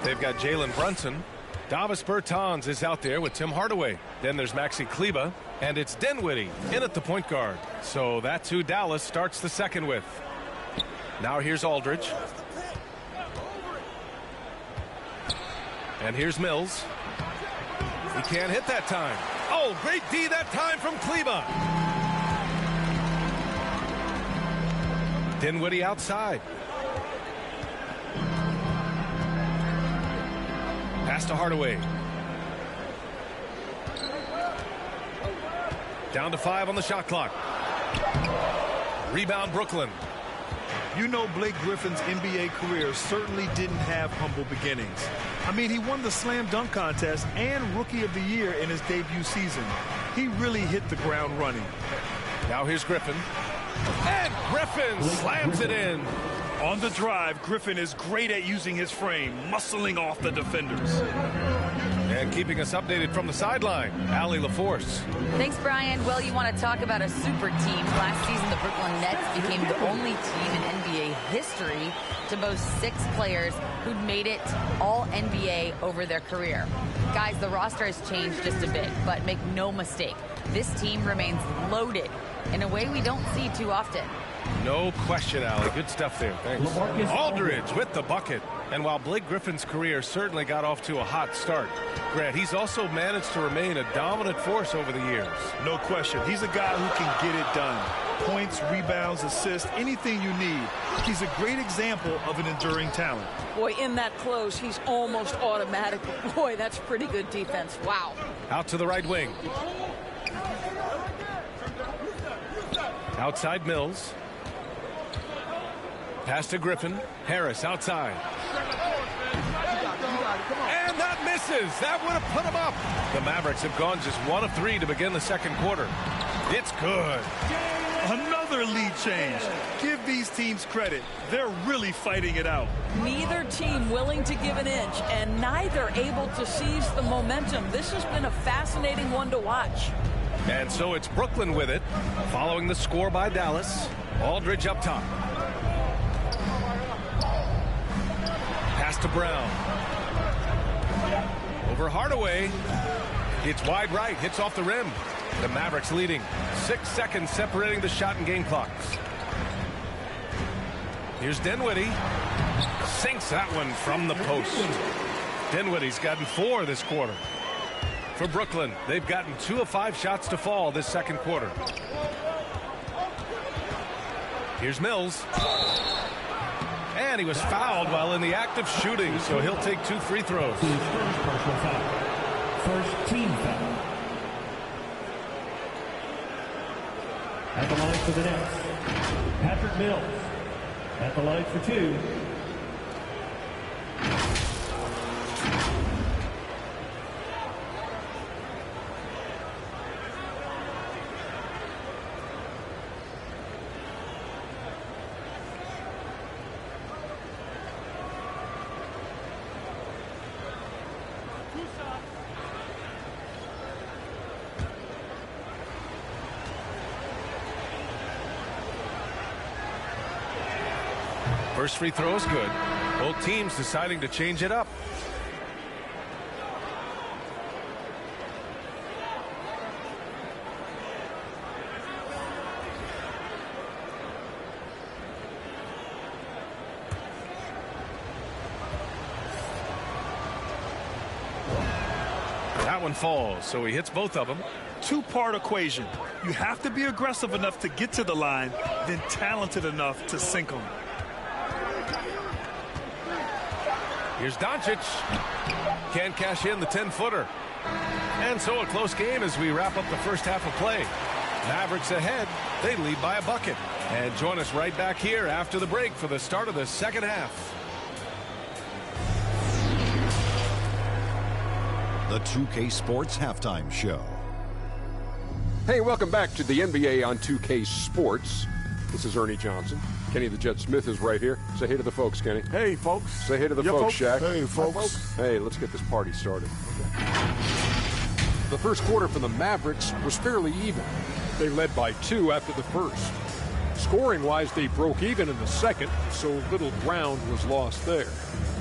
They've got Jalen Brunson. Davis Bertans is out there with Tim Hardaway. Then there's Maxi Kleba, and it's Dinwiddie in at the point guard. So that's who Dallas starts the second with. Now here's Aldridge. And here's Mills. He can't hit that time. Oh, great D that time from Kleba. Dinwiddie outside. Pass to Hardaway. Down to 5 on the shot clock. Rebound, Brooklyn. You know, Blake Griffin's NBA career certainly didn't have humble beginnings. I mean, he won the slam dunk contest and Rookie of the Year in his debut season. He really hit the ground running. Now here's Griffin. And Griffin slams it in. On the drive, Griffin is great at using his frame, muscling off the defenders. And keeping us updated from the sideline, Allie LaForce. Thanks, Brian. Well, you want to talk about a super team. Last season, the Brooklyn Nets became the only team in NBA history to boast 6 players who'd made it all NBA over their career. Guys, the roster has changed just a bit, but make no mistake, this team remains loaded in a way we don't see too often. No question, Allie. Good stuff there. Thanks. Aldridge with the bucket. And while Blake Griffin's career certainly got off to a hot start, Grant, he's also managed to remain a dominant force over the years. No question. He's a guy who can get it done. Points, rebounds, assists, anything you need. He's a great example of an enduring talent. Boy, in that close, he's almost automatic. Boy, that's pretty good defense. Wow. Out to the right wing. Outside Mills. Pass to Griffin. Harris outside. And that misses. That would have put him up. The Mavericks have gone just 1 of 3 to begin the second quarter. It's good. Another lead change. Give these teams credit. They're really fighting it out. Neither team willing to give an inch, and neither able to seize the momentum. This has been a fascinating one to watch. And so it's Brooklyn with it, following the score by Dallas. Aldridge up top. Pass to Brown. Over Hardaway. It's wide right, hits off the rim. The Mavericks leading. 6 seconds separating the shot and game clocks. Here's Dinwiddie. Sinks that one from the post. Dinwiddie's gotten 4 this quarter. For Brooklyn, they've gotten 2 of 5 shots to fall this second quarter. Here's Mills. And he was fouled while in the act of shooting, so he'll take 2 free throws. First team foul. At the line for the Nets, Patrick Mills. At the line for 2. First free throw is good. Both teams deciding to change it up. That one falls, so he hits both of them. 2-part equation. You have to be aggressive enough to get to the line, then talented enough to sink them. Here's Doncic. Can't cash in the 10-footer. And so a close game as we wrap up the first half of play. Mavericks ahead. They lead by a bucket. And join us right back here after the break for the start of the second half. The 2K Sports Halftime Show. Hey, welcome back to the NBA on 2K Sports. This is Ernie Johnson. Kenny the Jet Smith is right here. Say hey to the folks, Kenny. Hey, folks. Say hey to the folks, Shaq. Hey, folks. Hey, let's get this party started. The first quarter for the Mavericks was fairly even. They led by 2 after the first. Scoring-wise, they broke even in the second, so little ground was lost there.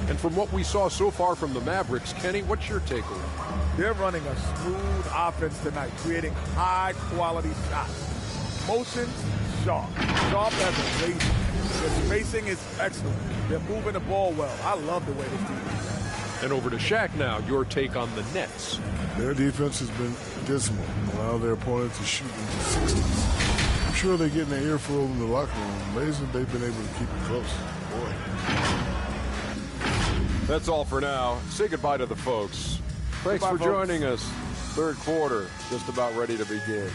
And from what we saw so far from the Mavericks, Kenny, what's your takeaway? They're running a smooth offense tonight, creating high-quality shots. Motion, sharp. Sharp as a razor. Their spacing is excellent. They're moving the ball well. I love the way this team is playing. And over to Shaq now, your take on the Nets. Their defense has been dismal. Allow their opponents to shoot into 60s. I'm sure they're getting an earful in the locker room. Amazing they've been able to keep it close. Boy. That's all for now. Say goodbye to the folks. Thanks Goodbye, for joining us. Third quarter, just about ready to begin.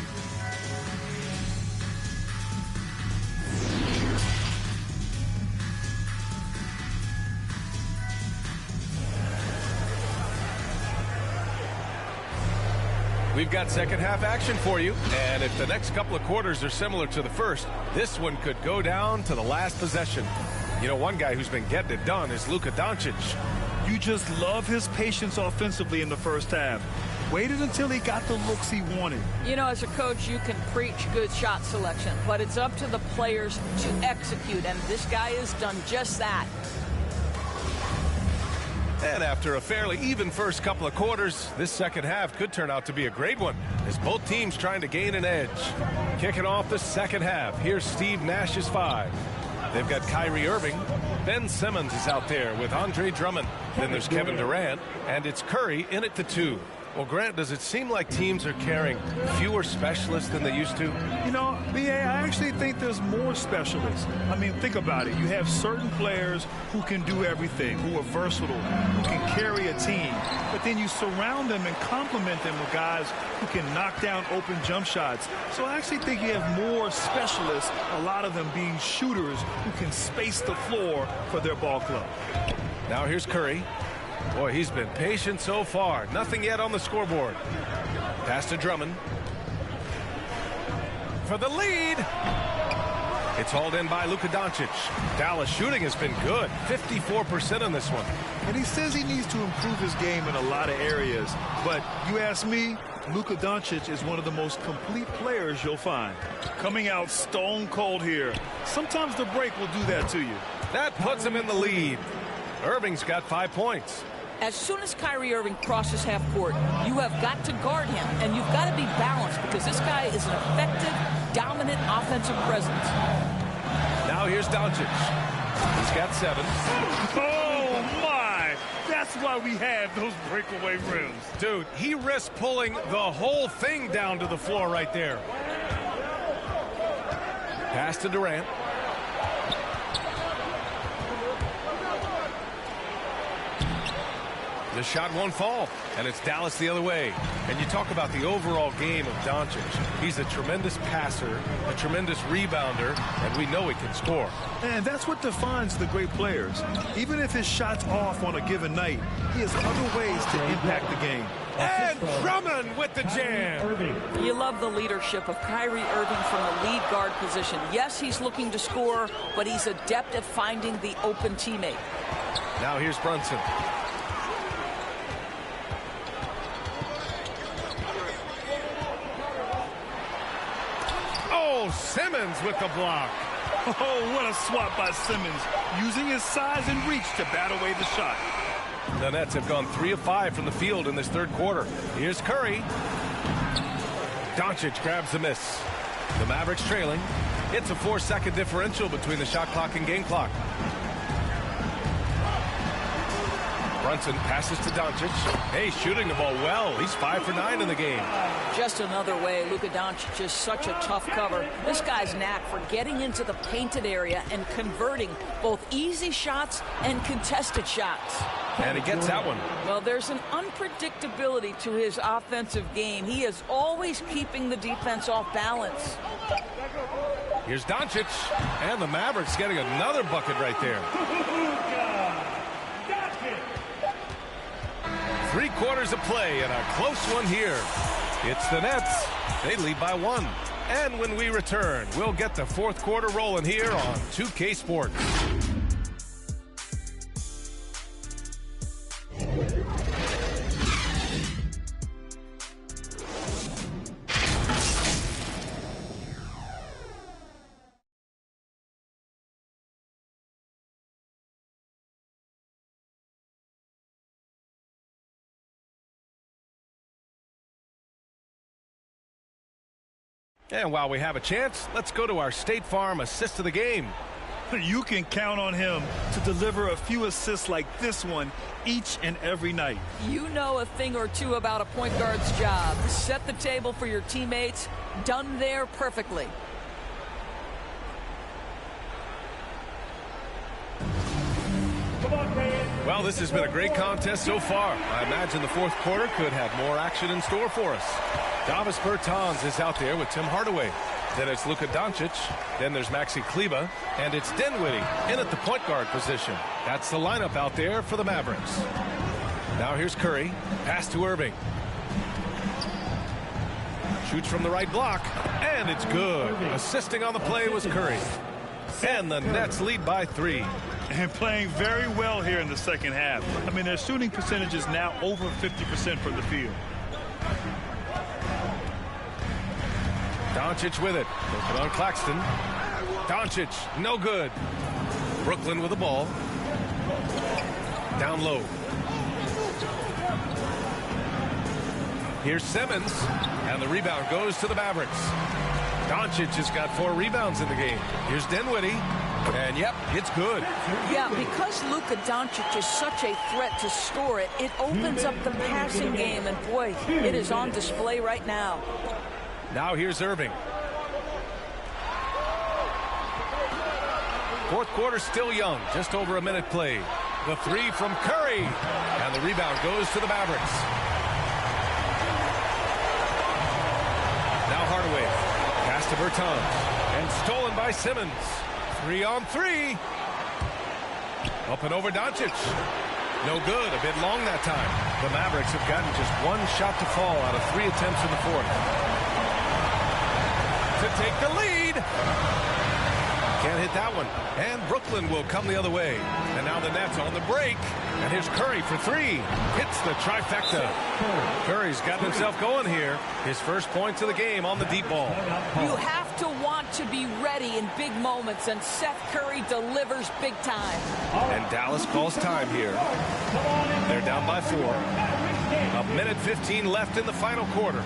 We've got second half action for you, and if the next couple of quarters are similar to the first, this one could go down to the last possession. You know, one guy who's been getting it done is Luka Doncic. You just love his patience offensively in the first half. Waited until he got the looks he wanted. You know, as a coach, you can preach good shot selection, but it's up to the players to execute, and this guy has done just that. And after a fairly even first couple of quarters, this second half could turn out to be a great one, as both teams trying to gain an edge. Kicking off the second half, here's Steve Nash's 5. They've got Kyrie Irving. Ben Simmons is out there with Andre Drummond. Then there's Kevin Durant, and it's Curry in at the 2. Well, Grant, does it seem like teams are carrying fewer specialists than they used to? You know, B.A., I actually think there's more specialists. I mean, think about it. You have certain players who can do everything, who are versatile, who can carry a team. But then you surround them and complement them with guys who can knock down open jump shots. So I actually think you have more specialists, a lot of them being shooters who can space the floor for their ball club. Now here's Curry. Boy, he's been patient so far. Nothing yet on the scoreboard. Pass to Drummond. For the lead. It's hauled in by Luka Doncic. Dallas shooting has been good. 54% on this one. And he says he needs to improve his game in a lot of areas. But you ask me, Luka Doncic is one of the most complete players you'll find. Coming out stone cold here. Sometimes the break will do that to you. That puts him in the lead. Irving's got 5 points. As soon as Kyrie Irving crosses half court, you have got to guard him, and you've got to be balanced because this guy is an effective, dominant offensive presence. Now here's Doncic. He's got 7. Oh, my! That's why we have those breakaway rims. Dude, he risked pulling the whole thing down to the floor right there. Pass to Durant. The shot won't fall, and it's Dallas the other way. And you talk about the overall game of Doncic. He's a tremendous passer, a tremendous rebounder, and we know he can score. And that's what defines the great players. Even if his shot's off on a given night, he has other ways to impact the game. And Drummond with the jam. You love the leadership of Kyrie Irving from the lead guard position. Yes, he's looking to score, but he's adept at finding the open teammate. Now here's Brunson. Simmons with the block. Oh, what a swat by Simmons, using his size and reach to bat away the shot. The Nets have gone 3 of 5 from the field in this third quarter. Here's Curry. Doncic grabs the miss. The Mavericks trailing. It's a 4-second differential between the shot clock and game clock. Brunson passes to Doncic. Hey, shooting the ball well. He's 5 for 9 in the game. Just another way Luka Doncic is such a tough cover. This guy's knack for getting into the painted area and converting both easy shots and contested shots. And he gets that one. Well, there's an unpredictability to his offensive game. He is always keeping the defense off balance. Here's Doncic, and the Mavericks getting another bucket right there. 3 quarters of play and a close one here. It's the Nets. They lead by 1. And when we return, we'll get the fourth quarter rolling here on 2K Sports. And while we have a chance, let's go to our State Farm assist of the game. You can count on him to deliver a few assists like this one each and every night. You know a thing or two about a point guard's job. Set the table for your teammates. Done there perfectly. Well, this has been a great contest so far. I imagine the fourth quarter could have more action in store for us. Davis Bertans is out there with Tim Hardaway. Then it's Luka Doncic. Then there's Maxi Kleber. And it's Dinwiddie in at the point guard position. That's the lineup out there for the Mavericks. Now here's Curry. Pass to Irving. Shoots from the right block, and it's good. Assisting on the play was Curry. And the Nets lead by 3. And playing very well here in the second half. I mean, their shooting percentage is now over 50% from the field. Doncic with it. Open on Claxton. Doncic, no good. Brooklyn with the ball. Down low. Here's Simmons, and the rebound goes to the Mavericks. Doncic has got 4 rebounds in the game. Here's Dinwiddie, and yep, it's good. Yeah, because Luka Doncic is such a threat to score it, it opens up the passing game, and boy, it is on display right now. Now here's Irving. Fourth quarter still young, just over a minute played. The 3 from Curry, and the rebound goes to the Mavericks. Now Hardaway, pass to Bertans, and stolen by Simmons. 3-on-3. Up and over Doncic. No good, a bit long that time. The Mavericks have gotten just 1 shot to fall out of 3 attempts in the fourth. To take the lead. Can't hit that one. And Brooklyn will come the other way. And now the Nets on the break. And here's Curry for 3. Hits the trifecta. Curry's gotten himself going here. His first points of the game on the deep ball. You have to want to be ready in big moments, and Seth Curry delivers big time. And Dallas calls time here. They're down by 4. A minute 15 left in the final quarter.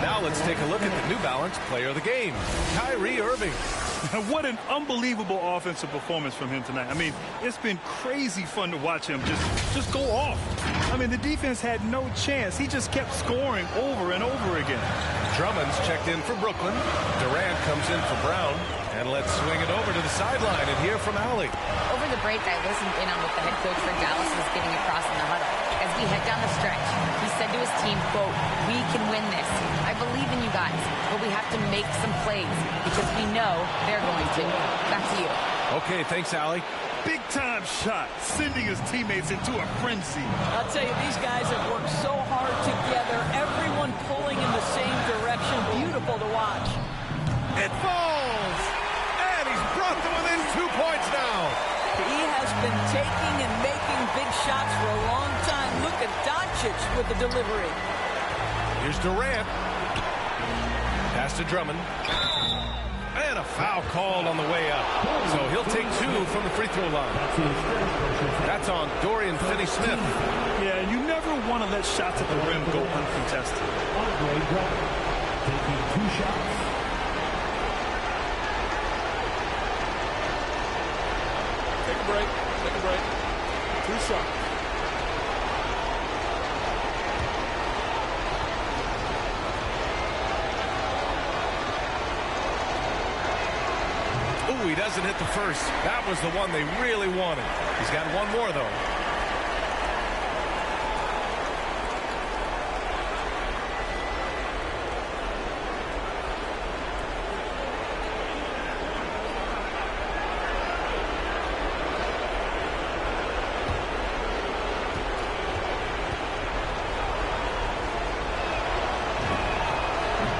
Now let's take a look at the New Balance player of the game, Kyrie Irving. What an unbelievable offensive performance from him tonight. I mean, it's been crazy fun to watch him just go off. I mean, the defense had no chance. He just kept scoring over and over again. Drummond's checked in for Brooklyn. Durant comes in for Brown. And let's swing it over to the sideline and hear from Allie. Over the break, I listened in on what the head coach for Dallas was getting across in the huddle. As we head down the stretch, he said to his team, quote, "We can win this. I believe in you guys, but we have to make some plays because we know they're going to." Back to you. Okay, thanks, Allie. Big-time shot, sending his teammates into a frenzy. I'll tell you, these guys have worked so hard together, everyone pulling in the same direction. Beautiful to watch. It falls! And he's brought them within 2 points now. He has been taking and making big shots for a long time. Look at Doncic with the delivery. Here's Durant. Pass to Drummond. And a foul called on the way up. So he'll take 2 from the free throw line. That's on Dorian Finney-Smith. Yeah, you never want to let shots at the rim go uncontested. Taking 2 shots. Take a break. Take a break. 2 shots. Ooh, he doesn't hit the first. That was the one they really wanted. He's got 1 more, though.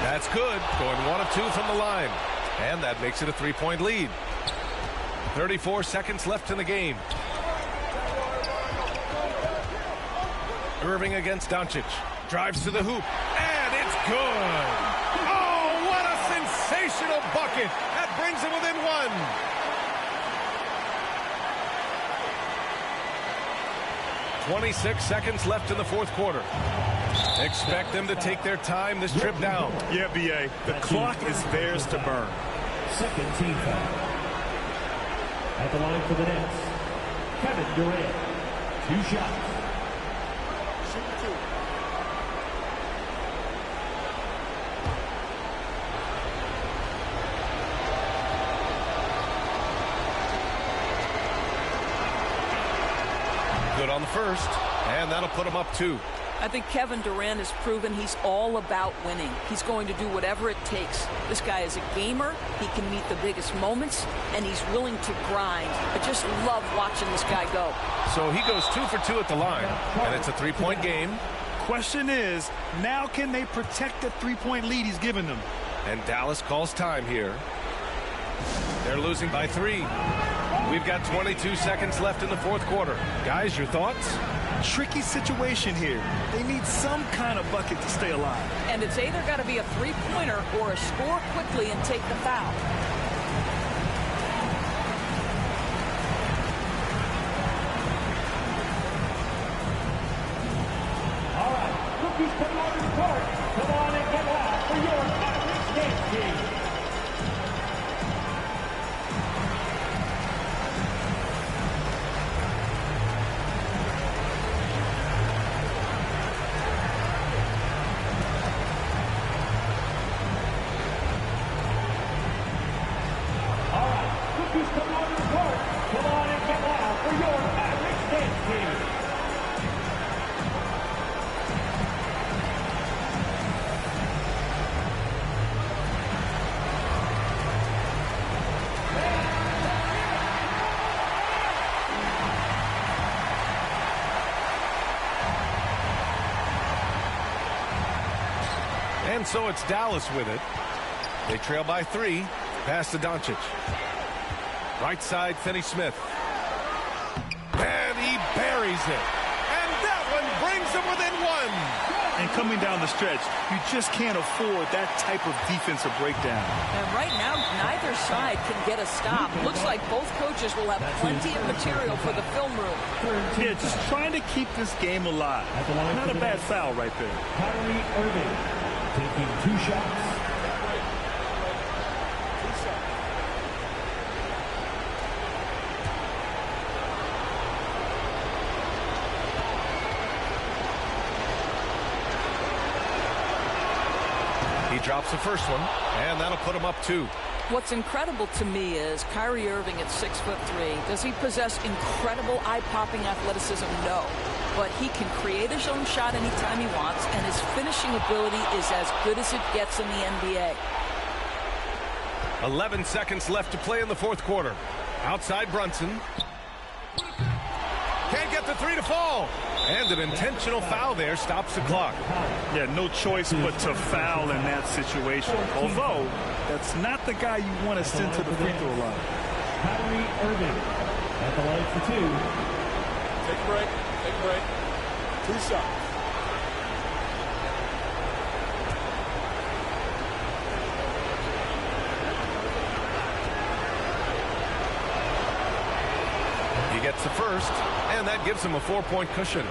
That's good. Going 1 of 2 from the line. And that makes it a 3-point lead. 34 seconds left in the game. Irving against Doncic. Drives to the hoop. And it's good. Oh, what a sensational bucket. That brings him within 1. 26 seconds left in the fourth quarter. Expect them to take their time this trip down. Yeah, B.A. The clock is theirs to burn. Second team foul. At the line for the Nets, Kevin Durant. 2 shots. Good on the first, and that'll put him up 2. I think Kevin Durant has proven he's all about winning. He's going to do whatever it takes. This guy is a gamer. He can meet the biggest moments, and he's willing to grind. I just love watching this guy go. So he goes 2 for 2 at the line, and it's a 3-point game. Question is, now can they protect the 3-point lead he's given them? And Dallas calls time here. They're losing by 3. We've got 22 seconds left in the fourth quarter. Guys, your thoughts? Tricky situation here. They need some kind of bucket to stay alive. And it's either got to be a 3-pointer or a score quickly and take the foul. All right, rookies come on the court. Come on and get loud for your Mavericks dance team. And so it's Dallas with it. They trail by 3. Pass to Doncic. Right side, Finney-Smith. And he buries it. And that one brings them within 1. And coming down the stretch, you just can't afford that type of defensive breakdown. And right now, neither side can get a stop. Looks like both coaches will have plenty of material for the film room. Yeah, just trying to keep this game alive. Not a bad foul right there. Kyrie Irving taking 2 shots. He drops the first one, and that'll put him up 2. What's incredible to me is Kyrie Irving at 6'3". Does he possess incredible eye-popping athleticism? No. But he can create his own shot anytime he wants, and his finishing ability is as good as it gets in the NBA. 11 seconds left to play in the fourth quarter. Outside Brunson. Can't get the 3 to fall. And an intentional foul there stops the clock. Yeah, no choice but to foul in that situation. Although, that's not the guy you want to send to the free throw line. Kyrie Irving at the line for 2. Take a break. Take a break. 2 shots. He gets the first, and that gives him a 4-point cushion.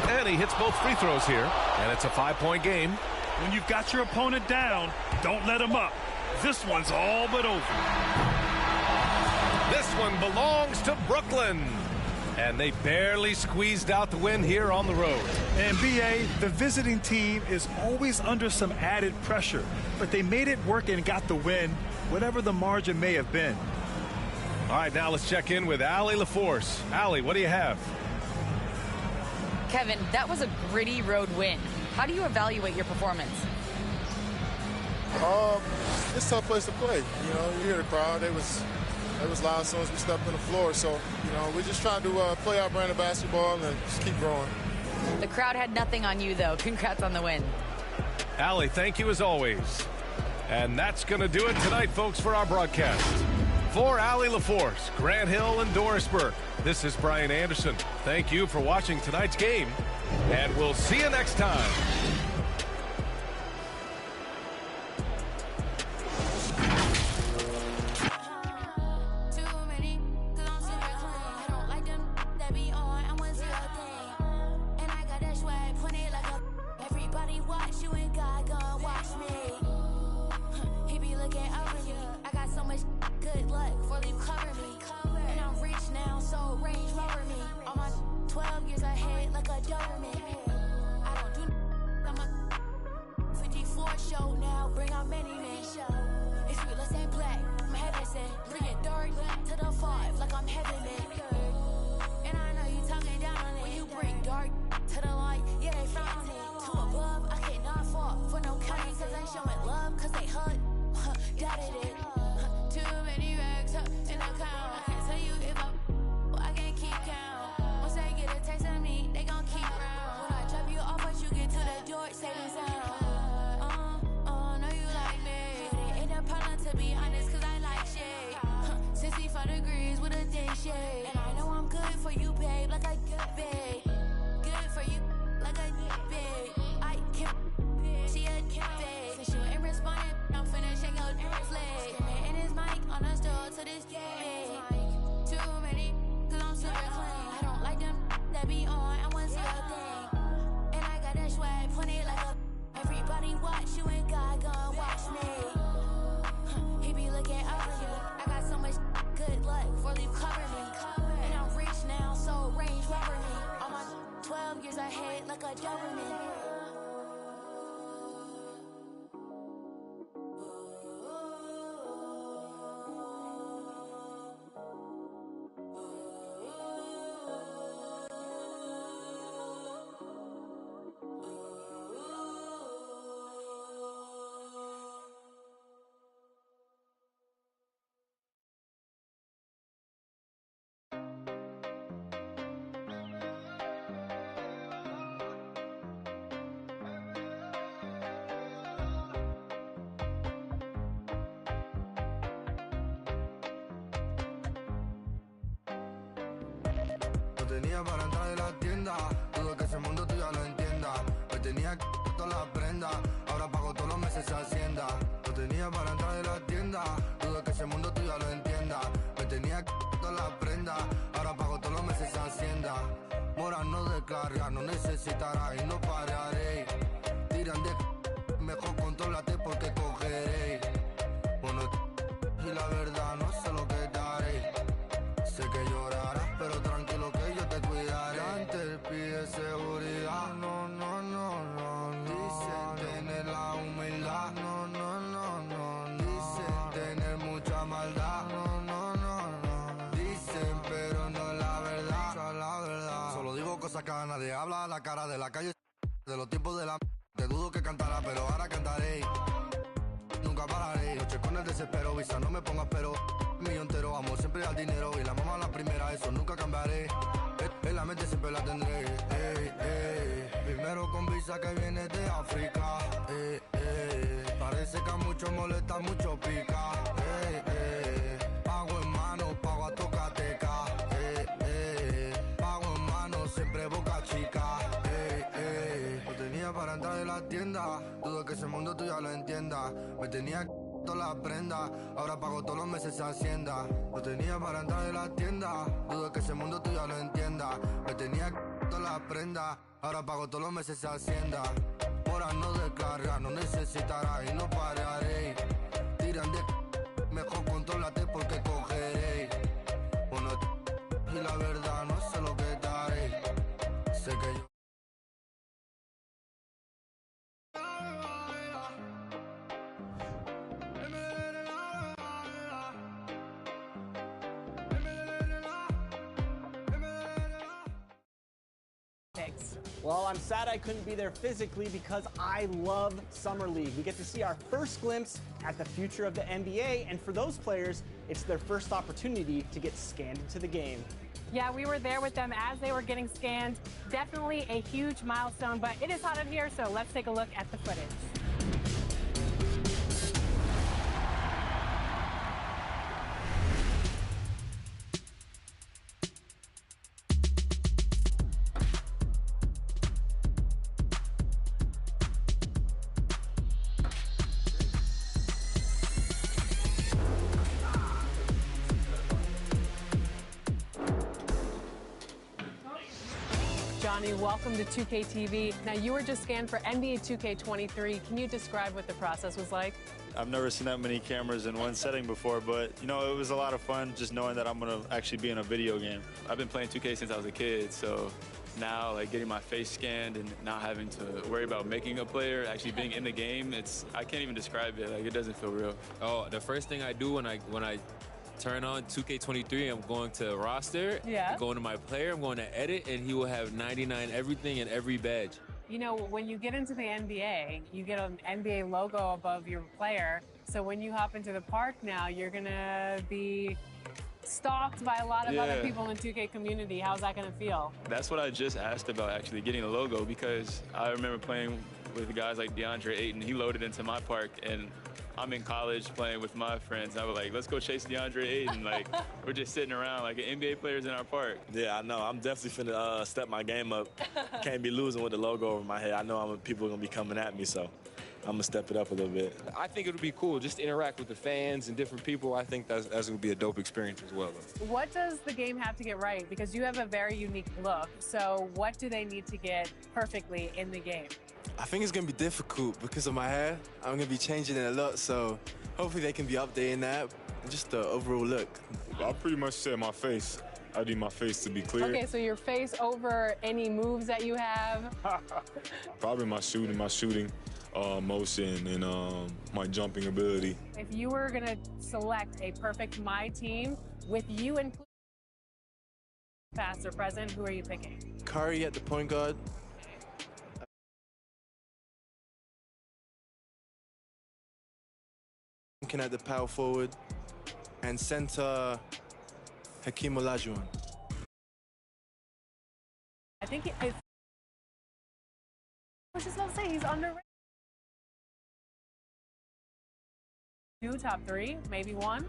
And he hits both free throws here, and it's a 5-point game. When you've got your opponent down, don't let him up. This one's all but over. This one belongs to Brooklyn. And they barely squeezed out the win here on the road. And B.A., the visiting team is always under some added pressure, but they made it work and got the win, whatever the margin may have been. All right, now let's check in with Allie LaForce. Allie, what do you have? Kevin, that was a gritty road win. How do you evaluate your performance? It's a tough place to play. You know, you hear the crowd. It was loud as soon as we stepped on the floor. So, you know, we're just trying to play our brand of basketball and just keep growing. The crowd had nothing on you, though. Congrats on the win. Allie, thank you as always. And that's going to do it tonight, folks, for our broadcast. For Allie LaForce, Grant Hill, and Doris Burke, this is Brian Anderson. Thank you for watching tonight's game, and we'll see you next time. shade. And I know I'm good for you, babe, like I get babe. Good for you, like I get babe. I can't, she a can't babe. Since you ain't responding, I'm finishing your leg. Screaming in his mic on the store to this day. Too many, cause I'm super clean. I don't like them that be on, I want to see a thing. And I got that swag, pointed like a. Everybody watch you and God gon' watch me. He be looking up for you. I got so much good luck, really cover me. And I'm rich now, so range rover me. All my 12 years ahead like a Doberman. Tenía para entrar en la tienda, dudo que ese mundo tú ya lo entiendas. Me tenía que todas las prendas, ahora pago todos los meses se hacienda. No tenía para entrar en la tienda, dudo que ese mundo tú ya lo entiendas. Me tenía que todas las prendas, ahora pago todos los meses se hacienda. Mora no descarga, no necesitará y no pararé. Tiran de mejor contrólate porque cogeré. Bueno, y la verdad no sé lo que daré. Sé que llorarás, pero tranquilo que yo te cuidaré. Antes pide seguridad, no, no, no, no, no. Dicen tener la humildad, no, no, no, no, no. Dicen tener mucha maldad, no, no, no, no. Dicen, pero no es la verdad, la verdad. Solo digo cosas que nadie habla, la cara de la calle, de los tiempos de la. Te dudo que cantará, pero ahora cantaré. Nunca pararé, noche con el desespero, visa no me pongas pero. Mío entero, amo siempre al dinero y la mamá la primera, eso nunca cambiaré. En la mente siempre la tendré. Primero con visa que viene de África. Parece que a muchos molesta, mucho pica. Pago en mano, pago a tocateca. Pago en mano, siempre boca chica. No tenía para entrar en la tienda, dudo que ese mundo tú ya lo entiendas. Me tenía que todas las prendas, ahora pago todos los meses se hacienda. No tenía para entrar en la tienda, dudo que ese mundo tú ya lo entiendas. Me tenía que todas las prendas, ahora pago todos los meses se hacienda. Ahora no descarga, no necesitará y no pararé. Tiran de mejor contrólate porque cogeré. Bueno, y la verdad no sé lo que daré. Sé que yo. Well, I'm sad I couldn't be there physically because I love Summer League. We get to see our first glimpse at the future of the NBA, and for those players, it's their first opportunity to get scanned into the game. Yeah, we were there with them as they were getting scanned. Definitely a huge milestone, but it is hot in here, so let's take a look at the footage. Johnny, welcome to 2K TV. Now, you were just scanned for NBA 2K23. Can you describe what the process was like? I've never seen that many cameras in one setting before, but, you know, it was a lot of fun just knowing that I'm going to actually be in a video game. I've been playing 2K since I was a kid, so now, like, getting my face scanned and not having to worry about making a player, actually being in the game, I can't even describe it. Like, it doesn't feel real. Oh, the first thing I do when I turn on 2K23, I'm going to roster, yeah. I'm going to my player, I'm going to edit, and he will have 99 everything and every badge. You know, when you get into the NBA, you get an NBA logo above your player. So when you hop into the park now, you're going to be stalked by a lot of other people in the 2K community. How's that going to feel? That's what I just asked about, actually, getting a logo, because I remember playing with guys like DeAndre Ayton. He loaded into my park, and I'm in college playing with my friends. I was like, let's go chase DeAndre Ayton. Like, we're just sitting around like NBA players in our park. Yeah, I know. I'm definitely finna step my game up. Can't be losing with the logo over my head. I know people are going to be coming at me, so I'm going to step it up a little bit. I think it would be cool just to interact with the fans and different people. I think that's going to be a dope experience as well. What does the game have to get right? Because you have a very unique look. So what do they need to get perfectly in the game? I think it's going to be difficult because of my hair. I'm going to be changing it a lot, so hopefully they can be updating that. Just the overall look. I pretty much said my face. I need my face to be clear. Okay, so your face over any moves that you have? Probably my shooting motion, and my jumping ability. If you were going to select a perfect My Team with you included, past or present, who are you picking? Curry at the point guard. Looking at the power forward. And center, Hakeem Olajuwon. I think I was just about to say he's underrated. 2, top 3, maybe 1.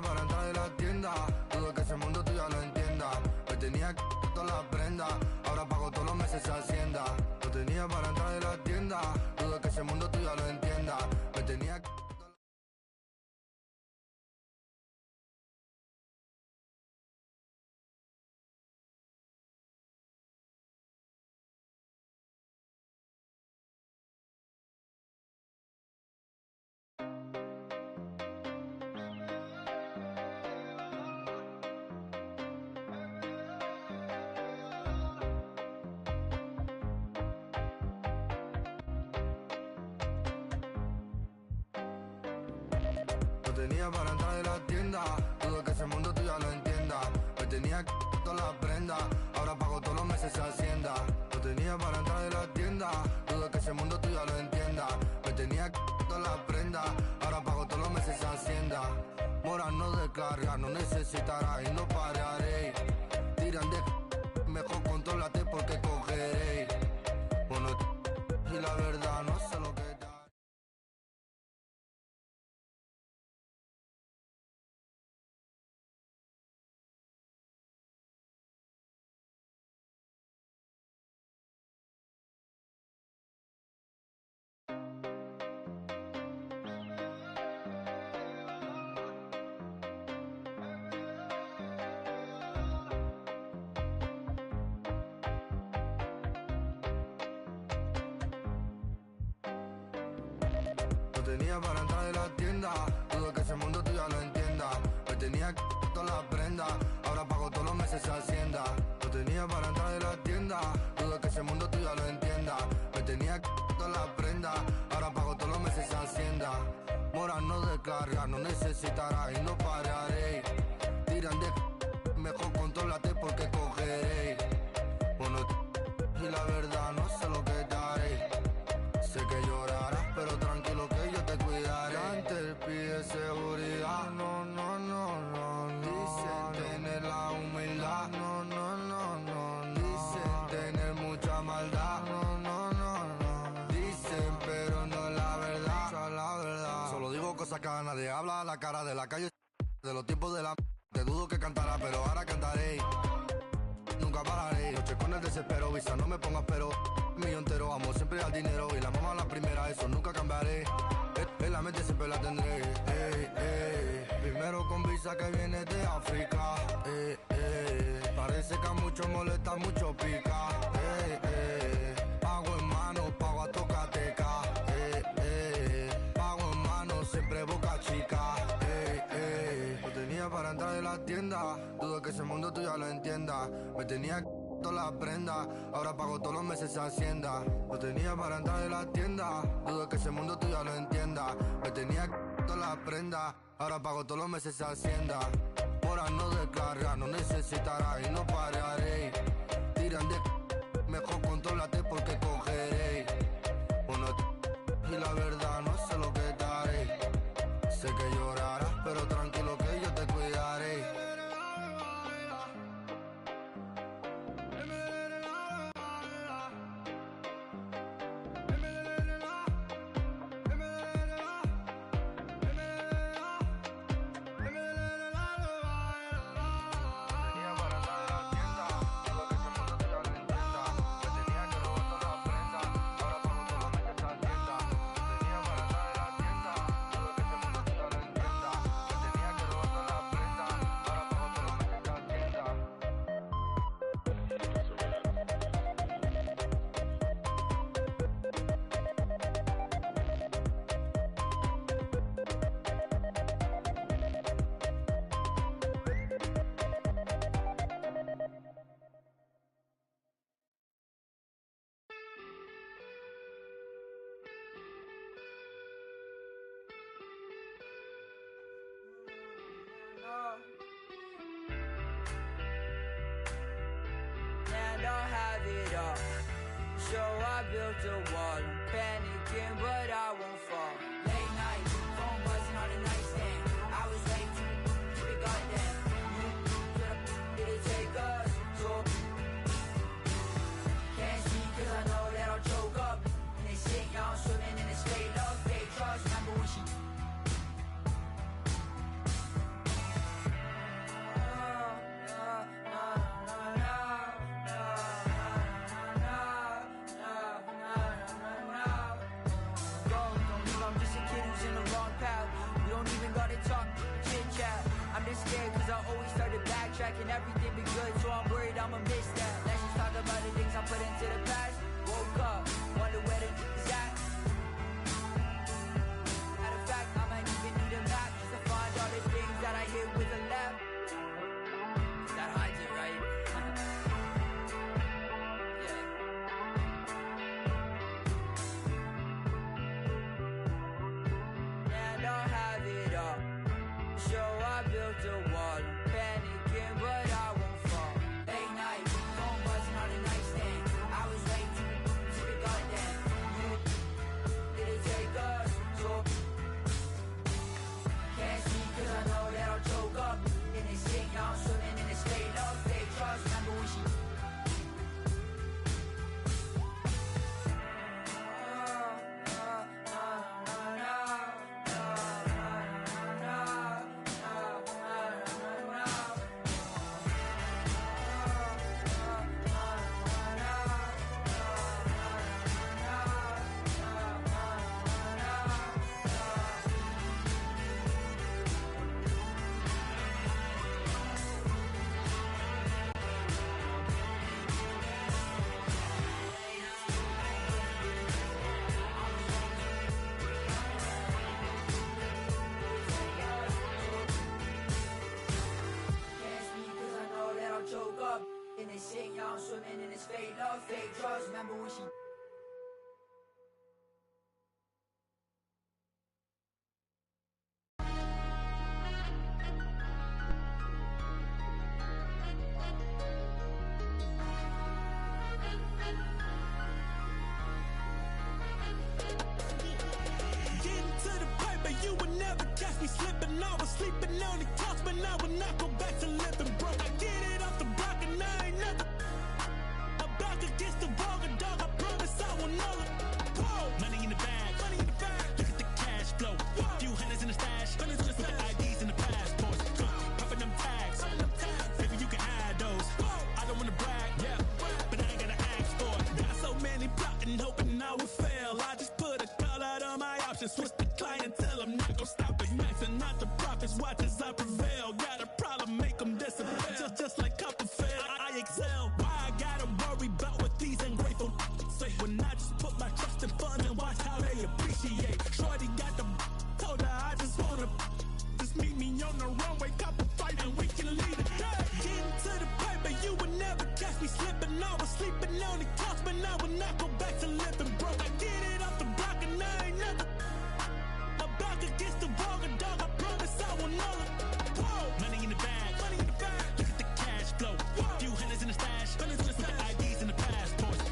Para entrar en la tienda, dudo que ese mundo tú ya lo entiendas. Me tenía que todas las prendas, ahora pago todos los meses se hacienda. No tenía para entrar en la tienda, dudo que ese mundo tú ya lo entiendas. Me tenía que... Tenía para entrar en la tienda, dudo que ese mundo tú ya lo entiendas. Me tenía que todas las prendas, ahora pago todos los meses se hacienda. No tenía para entrar en la tienda, dudo que ese mundo tú ya lo entiendas. Me tenía que todas las prendas, ahora pago todos los meses se hacienda. Mora no descarga, no necesitará y no parearé. Tiran de mejor contrólate porque cogeré. Bueno, y la verdad no sé lo que da. Tenía para entrar en la tienda, dudo que ese mundo tú ya lo entiendas. Me tenía que todas las prendas, ahora pago todos los meses se hacienda. No tenía para entrar en la tienda, dudo que ese mundo tú ya lo entiendas. Me tenía que todas las prendas, ahora pago todos los meses se hacienda. Mora no descarga, no necesitará y no parearé. Tiran de mejor contrólate porque cogeré. Bueno, y la verdad no sé lo que daré. Sé que llorarás, pero tranquilo que yo te cuidaré. Antes pide seguridad, no, no, no, no, no. Dicen tener la humildad, no, no, no, no, no. Dicen tener mucha maldad, no, no, no, no. Dicen, pero no es la verdad, la verdad. Solo digo cosas que nadie habla a la cara de la calle. De los tiempos de la te dudo que cantará, pero ahora cantaré. Nunca pararé, noche con el desespero, visa no me pongas pero. Mío entero, amo siempre al dinero y la mamá la primera, eso nunca cambiaré. En la mente siempre la tendré. Primero con visa que viene de África. Parece que a muchos molesta, mucho pica. Pago en mano, pago a tocateca. Pago en mano, siempre boca chica. No tenía para entrar en la tienda, dudo que ese mundo tú ya lo entiendas. Me tenía que todas las prendas, ahora pago todos los meses se hacienda. No tenía para entrar en la tienda, dudo que ese mundo tú ya lo entiendas. Me tenía que todas las prendas, ahora pago todos los meses se hacienda. Mora no descarga, no necesitará y no parearé. Tiran de Mejor contrólate porque cogeré. Una y la verdad no sé lo que daré. Sé que llorarás, pero tranquilo que yo te cuidaré. And I have it all. So I built a wall. I'm panicking, but I won't fall. Late night, phone buzzing on the nightstand. I was late to keep it goddamn. Did it take us? So can't see 'cause I know that I'll choke up. And they say y'all swimming in this fake love, fake trust. Remember when she scared cause I always started backtracking. Everything be good, so I'm worried I'ma miss that. Let's just talk about the things I put into the past. Woke up, wonder where the is at. Matter of fact, I might even need a map just to find all the things that I hit with a left. That hides it, right? Yeah. And I'll have it all. So I built a wall. I'm panicking, but I won't fall. Late night, phone buzzing on the nightstand. I was late to keep it goddamn. Did it take us? So can't see 'cause I know that I'll choke up. In this thing, y'all swimming in this fake love, fake trust. Remember when she choke up in this thing, y'all swimming in this fake love, fake trust. Remember when she Getting to the paper, you would never catch me slipping. I was sleeping on the couch, but I would not go back to living broke. I get it off the block and I ain't never back against the wall, dog. I promise I will never. Money in the bag, money in the bag. Look at the cash flow. Few hundreds in the stash, hundreds with the IDs and the passports. Popping them tags, baby, you can hide those. I don't wanna brag, yeah, but I ain't gotta ask for it. Got so many plotting, hoping I would fail. I just put a call out on my options, switch the clientele. I'm not gonna stop it, maxing out the profits. Watch as I prevail. Got a problem, make them disappear. Just like Copperfield, I excel. Why I gotta worry about what these ungrateful say when I just put my trust in funds and watch how they appreciate. Shorty got the told her I just wanna just meet me on the runway, cop a fight and we can lead it. Getting to the paper, you would never catch me slipping. I was sleeping on the couch, but I would not go back to living broke. I get it off the block and I ain't never back against the wall, dog. I promise I will never. Money in the bag, money in the bag. Look at the cash flow. Few hundreds in the stash, hundreds with the IDs and the passports.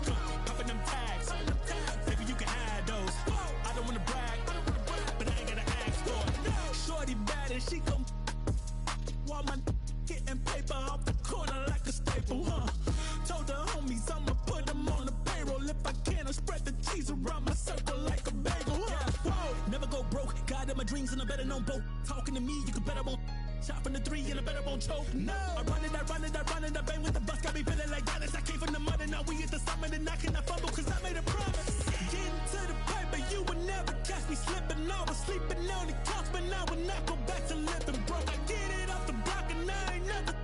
Better know both. Talking to me, you can better won't. Shot from the 3 and I better won't choke. No, I run it, I bang with the bus, got me feeling like Dallas. I came from the mud and now we at the summit and I cannot fumble cause I made a promise. Getting to the paper, you would never catch me slipping. I was sleeping on the couch, but I would not go back to living broke. I get it off the block and I ain't never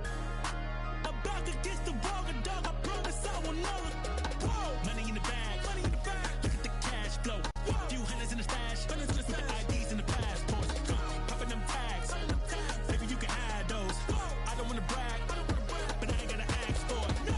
back against the wall, dog. I promise I will never. Whoa. Money in the bag, look at the cash flow. Few hundreds in the stash, with the IDs in the passports. Popping them tags, baby you can hide those. I don't wanna brag, but I ain't gotta ask for it. No.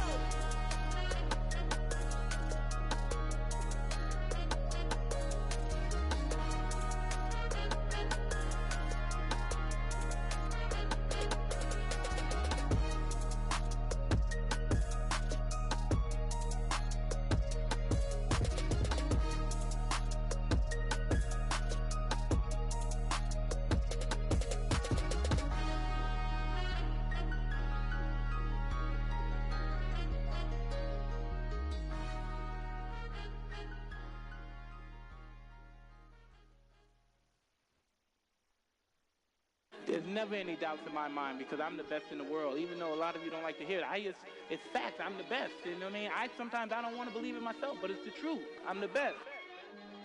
There's never any doubts in my mind because I'm the best in the world. Even though a lot of you don't like to hear it, it's facts. I'm the best. You know what I mean? Sometimes I don't want to believe it myself, but it's the truth. I'm the best.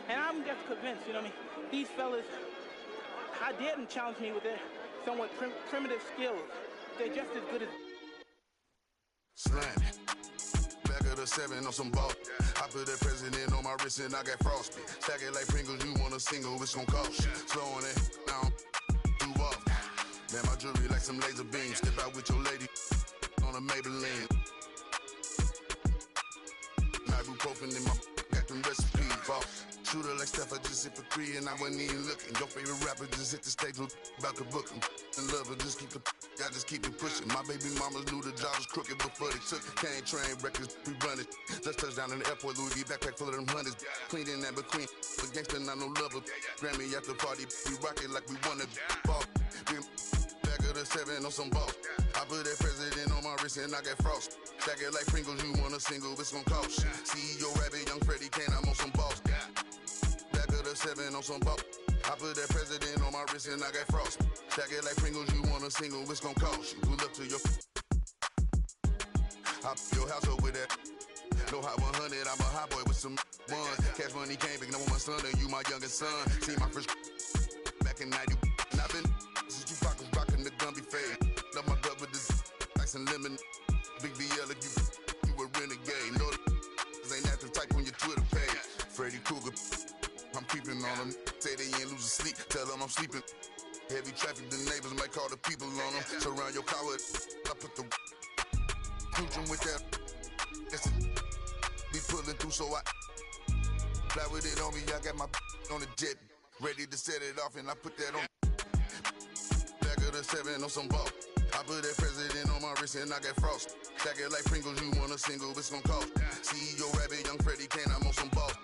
And I'm just convinced, you know what I mean? These fellas, I dare them challenge me with their somewhat primitive skills. They're just as good as... Slam. Back of the 7 on some ball. I put that president on my wrist and I got frostbite. Stack it like Pringles, you want a single, it's gon' cost. Slowing it down, do off. Man, my jewelry like some laser beams. Step out with your lady on a Maybelline. Ibuprofen in my got them recipes. Boss. Shooter like Steph, I just hit for 3 and I wasn't even looking. Your favorite rapper just hit the stage with about to book him. And love her, just keep the I just keep it pushing. My baby mamas knew the job was crooked before they took it. Can't train records, we run it. Let's touch down in the airport, Louis V backpack full of them hundreds. Clean in that between, but gangsta not no lover. Grammy after party, we rock it like we wanna ball. Back of the 7 on some ball. I put that president on my wrist and I got frost. Stack it like Pringles, you want a single, it's gon' cost. CEO Rabbit, young Freddie Kane, I'm on some balls. Back of the 7 on some ball. I put that president on my wrist and I got frost. Stack it like Pringles, you want a single, it's gon' cost you. Pull up to your hop your house up with that. No hot 100, I'm a hot boy with some ones. Cash money came big, number 1 son, and you my youngest son. See my first back in 90. And I've been since you was rocking the Gumby fade. Love my gut with this ice and lemon. Big BL if you a renegade. No, ain't that the type on your Twitter page. Freddy Krueger. I'm creeping on them. Say they ain't losing sleep. Tell them I'm sleeping. Heavy traffic, the neighbors might call the people on them. Surround your car with. I put the cruising with that. Listen, be pulling through, so I fly with it on me. I got my on the jet, ready to set it off, and I put that on. Back of the 7 on some ball. I put that president on my wrist and I got frost. Stack it like Pringles, you want a single, it's gon' cost. CEO Rabbit, young Freddie Kane, I'm on some balls.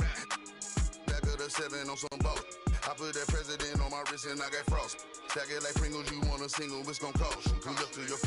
7 on some ball. I put that president on my wrist and I got frost. Stack it like Pringles, you want a single, it's gon' cost. Pull up to your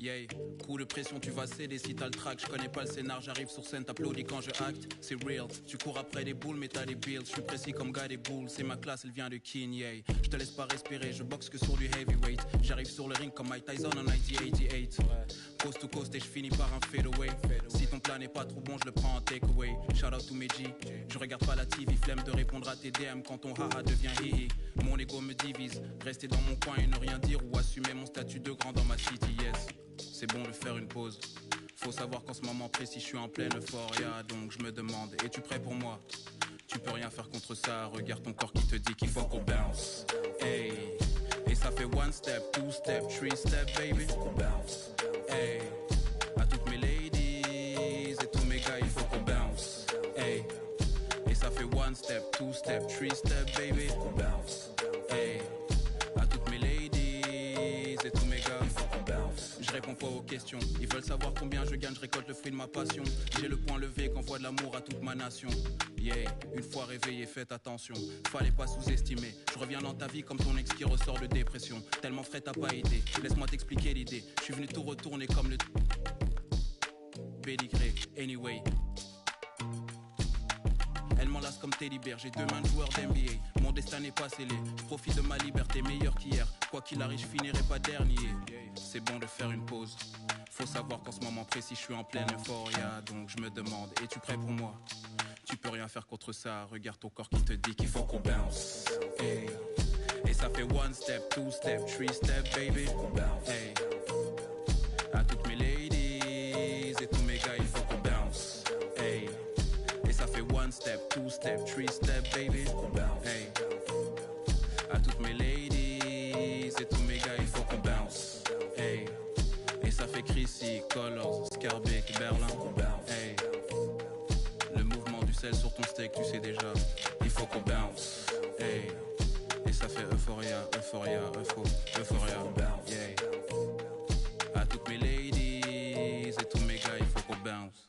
Yeah, coup de pression, tu vas céder si t'as le track. Je connais pas le scénar, j'arrive sur scène, t'applaudis quand je acte. C'est real, tu cours après des boules, mais t'as des bills. Je suis précis comme gars des boules, c'est ma classe, elle vient de King, yeah. Je te laisse pas respirer, je boxe que sur du heavyweight. J'arrive sur le ring comme Mike Tyson en 1988. Coast to coast et je finis par un fadeaway. Si ton plat n'est pas trop bon, je le prends en takeaway. Shout out to Meji, je regarde pas la TV, flemme de répondre à tes DM quand ton haha devient hihi. Mon ego me divise, rester dans mon coin et ne rien dire ou assumer mon statut de grand dans ma city, yes. C'est bon de faire une pause. Faut savoir qu'en ce moment précis, je suis en pleine euphoria. Donc je me demande, es-tu prêt pour moi? Tu peux rien faire contre ça. Regarde ton corps qui te dit qu'il faut qu'on bounce. Hey. Et ça fait one step, two step, three step, baby. Hey. À toutes mes ladies et tous mes gars, il faut qu'on bounce. Hey. Et ça fait one step, two step, three step, baby. Hey. À toutes mes ladies et tous mes gars, il faut qu'on bounce. Je réponds pas aux questions. Ils veulent savoir combien je gagne, je récolte le fruit de ma passion. J'ai le poing levé, qu'envoie de l'amour à toute ma nation. Yeah, une fois réveillé, faites attention. Fallait pas sous-estimer. Je reviens dans ta vie comme ton ex qui ressort de dépression. Tellement frais, t'as pas idée. Laisse-moi t'expliquer l'idée. Je suis venu tout retourner comme le pédigré. Anyway. Elle m'enlace comme Teddy Bear, j'ai 2 mains de joueur d'NBA. Mon destin n'est pas scellé, je profite de ma liberté, meilleur qu'hier. Quoi qu'il arrive, je finirai pas dernier. C'est bon de faire une pause. Faut savoir qu'en ce moment précis, je suis en pleine euphoria. Donc je me demande, es-tu prêt pour moi? Tu peux rien faire contre ça, regarde ton corps qui te dit qu'il faut qu'on bounce. Hey. Et ça fait one step, two step, three step, baby. Hey. À toutes mes ladies et tous mes gars, il faut qu'on bounce. Hey. Et ça fait one step, two step, three step, baby. Hey. À toutes mes ladies et tous mes gars, il faut qu'on bounce. Hey. Et ça fait Chrissy, Colors, Scarbeck, Berlin. Hey. Le mouvement du sel sur ton steak, tu sais déjà. Il faut qu'on bounce. Hey. Et ça fait euphoria, euphoria, euphoria. Yeah. À toutes mes ladies et tous mes gars, il faut qu'on bounce.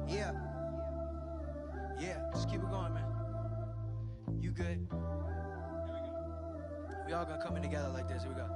Yeah. Yeah, just keep it going, man. You good? We all gonna come in together like this. Here we go.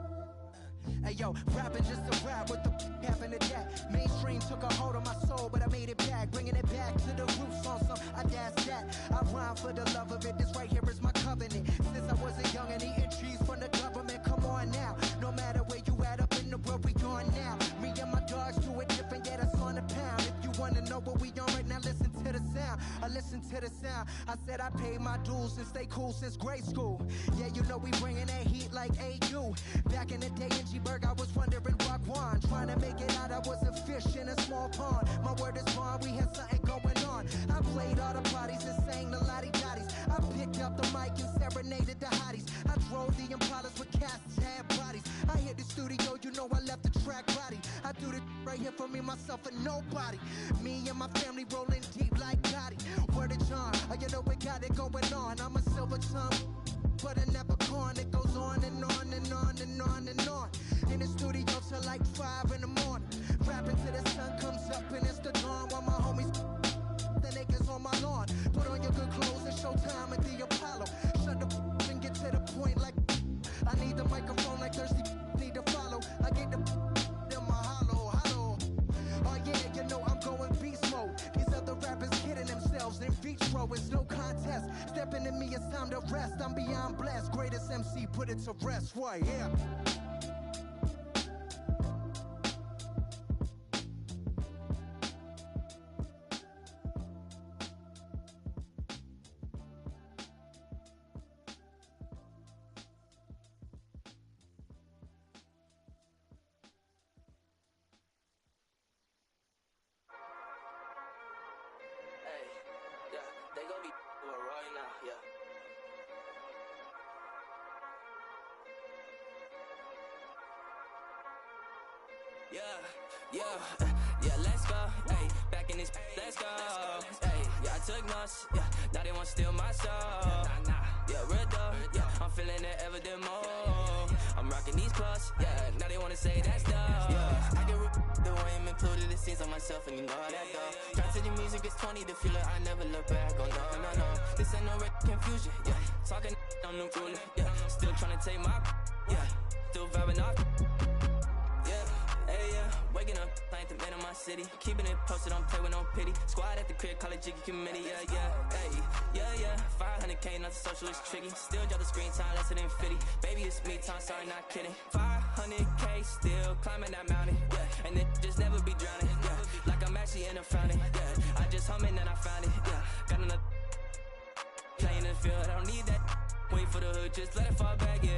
Hey yo, rapping just a rap, what the happened to that? Mainstream took a hold of my soul, but I made it back, bringing it back to the roots on some audacious that. I rhyme for the love of it, this right here is my covenant. Since I was a young and eating trees from the government, come on now. No matter where you at up in the world, we on now. Me and my dogs do it different, yeah, that's on the pound. If you wanna know what we on right now, listen to the sound. I listen to the sound. I said I paid my dues and stay cool since grade school. Yeah, you know we bringing that heat like AU. Back in the day in G-Berg, I was wondering Wagwan. Trying to make it out, I was a fish in a small pond. My word is bond, we had something going on. I played all the parties and sang the lottie-dotties. I picked up the mic and serenaded the hotties. I drove the Impalas with cats had bodies. I hit the studio, you know I left the track body. I do this right here for me, myself, and nobody. Me and my family rolling deep like Gotti. Word of John, you know we got it going on. I'm a silver tongue, but a Leprechaun. It goes on and on and on and on and on. In the studio till like 5 in the morning. Rapping till the sun comes up and it's the dawn. While my homies the niggas on my lawn. Put on your good clothes and showtime at the Apollo. Shut the and get to the point like I need the microphone like thirsty need to follow. I get the in my hollow. Oh yeah, you know I'm going beast mode. These other rappers kidding themselves in vitro. It's no contest. Stepping to me, it's time to rest. I'm beyond blessed. Greatest MC, put it to rest. Why, yeah. Yeah, let's go, ayy, back in this, let's go, ayy, yeah, I took notes, yeah, now they want to steal my soul, yeah, real dope, yeah, I'm feeling it evident more, I'm rocking these clothes, yeah, now they want to say that's dope, yeah, I get the way I'm included, it seems on myself, and you know how that go, try to the music, it's 20, the feeling, I never look back, oh no, this ain't no confusion, yeah, talking on the ruler, yeah, still trying to take my, yeah, still vibing off, waking up, I ain't the man of my city. Keeping it posted, don't play with no pity. Squad at the crib, call it Jiggy Committee, yeah. 500K, nothing social is tricky. Still drop the screen time, less than 50. Baby, it's me time, sorry, not kidding. 500K, still climbing that mountain, yeah. And it just never be drowning, yeah. Like I'm actually in a fountain, yeah. I just hum it and I found it, field, I don't need that. Wait for the hood, just let it fall back, yeah.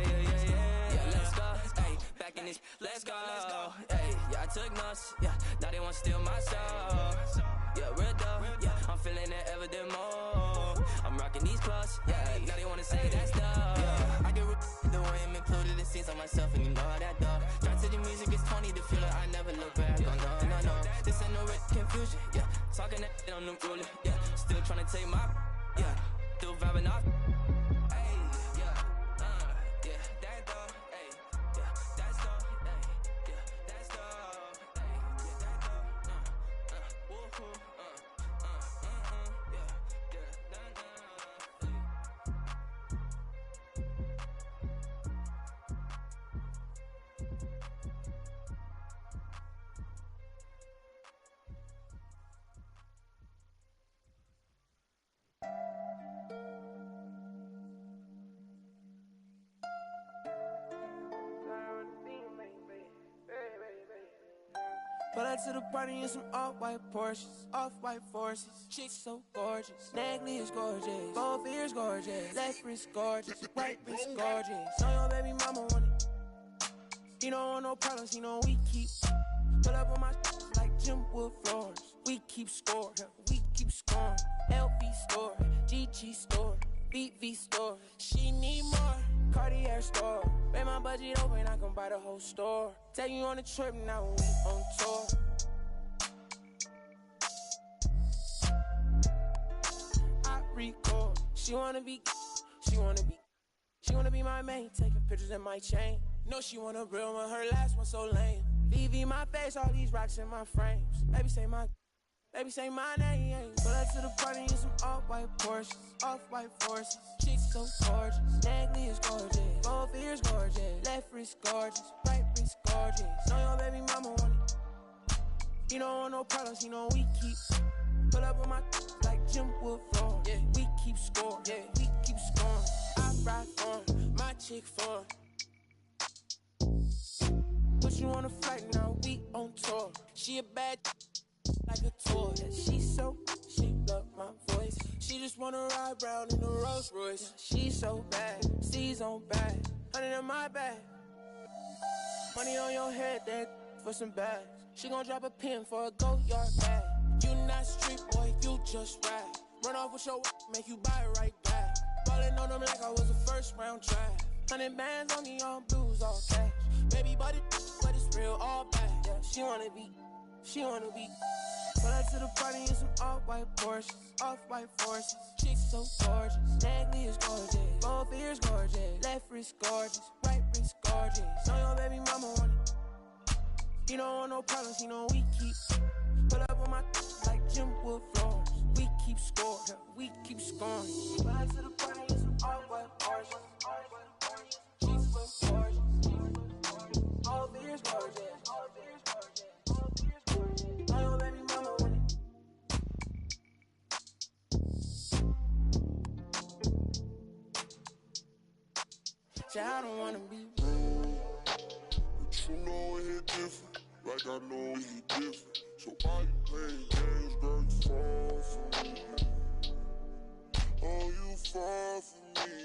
Yeah, let's go, ayy, back in this, let's go, ayy, yeah, I took notes, yeah, now they wanna steal my soul, yeah, real dope, yeah, I'm feeling it ever the more, I'm rocking these clothes, yeah, now they wanna say that's dope, yeah, I get the way I'm included, it seems on myself, and you know how that dog, try to the music, it's 20 to feel it, I never look back, oh no, this ain't no confusion, yeah, talking that on the ruler, yeah, still trying to take my, yeah, still vibing off. Pull up to the party in some off-white Porsches, off-white forces. Chicks so gorgeous, neckly is gorgeous, both ears gorgeous, left wrist gorgeous, right wrist gorgeous. Know your baby mama want it. He don't want no problems, he know we keep. Pull up on my like Jim Wood floors. We keep score, we keep scoring. LV store, GG store, BV store. She need more. Cartier store. Make my budget open, I can buy the whole store. Take you on a trip now, we on tour. I record. She wanna be my main. Taking pictures in my chain. No, she want a real one, her last one so lame. VV my face, all these rocks in my frames. Baby say my name. Pull up to the party in some off-white Porsches, off-white forces. Chicks so gorgeous, neckly is gorgeous, both ears gorgeous, left wrist gorgeous, right wrist gorgeous. Know your baby mama want it. He don't want no problems, he know we keep. Pull up on my like Jim Wood floor. Yeah, we keep score. Yeah, we keep scoring. I ride fun, my chick fun. Put you on a flight now, we on tour. She a bad like a toy. Yeah, she love my voice. She just wanna ride round in a Rolls Royce. Yeah, she so bad, C's on bag, 100 in my bag. Money on your head, that for some bags. She gon' drop a pin for a go-yard bag. You not street boy, you just ride. Run off with your make you buy it right back. Ballin' on them like I was a first round draft. 100 bands on me, all blues, all cash. Baby, but it's real, all bad. Yeah, she wanna be. Pull up to the party in some off-white Porsches, off-white forces. Chicks so gorgeous, neckly is gorgeous, both ears gorgeous, left wrist gorgeous, right wrist gorgeous. Know your baby mama want it. He don't want no problems, he know we keep. Pull up on my like Jim Wood floors. We keep score, we keep scoring. Pull up to the party in some off-white Porsches, off-white forces. Chicks so gorgeous, both ears gorgeous. I don't wanna be rude, but you know he different, like I know he different. So why you playing games, girl? You fall for me. Oh, you fall for me,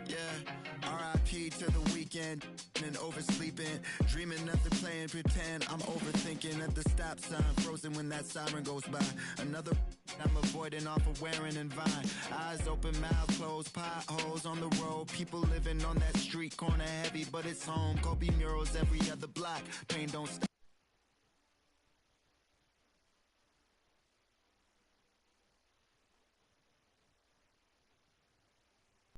yeah. R.I.P. to the weekend and oversleeping, dreaming nothing, playing pretend. I'm overthinking at the stop sign, frozen when that siren goes by. Another I'm avoiding off of wearing and Vine. Eyes open, mouth closed, potholes on the road. People living on that street corner heavy, but it's home. Kobe murals every other block. Pain don't stop.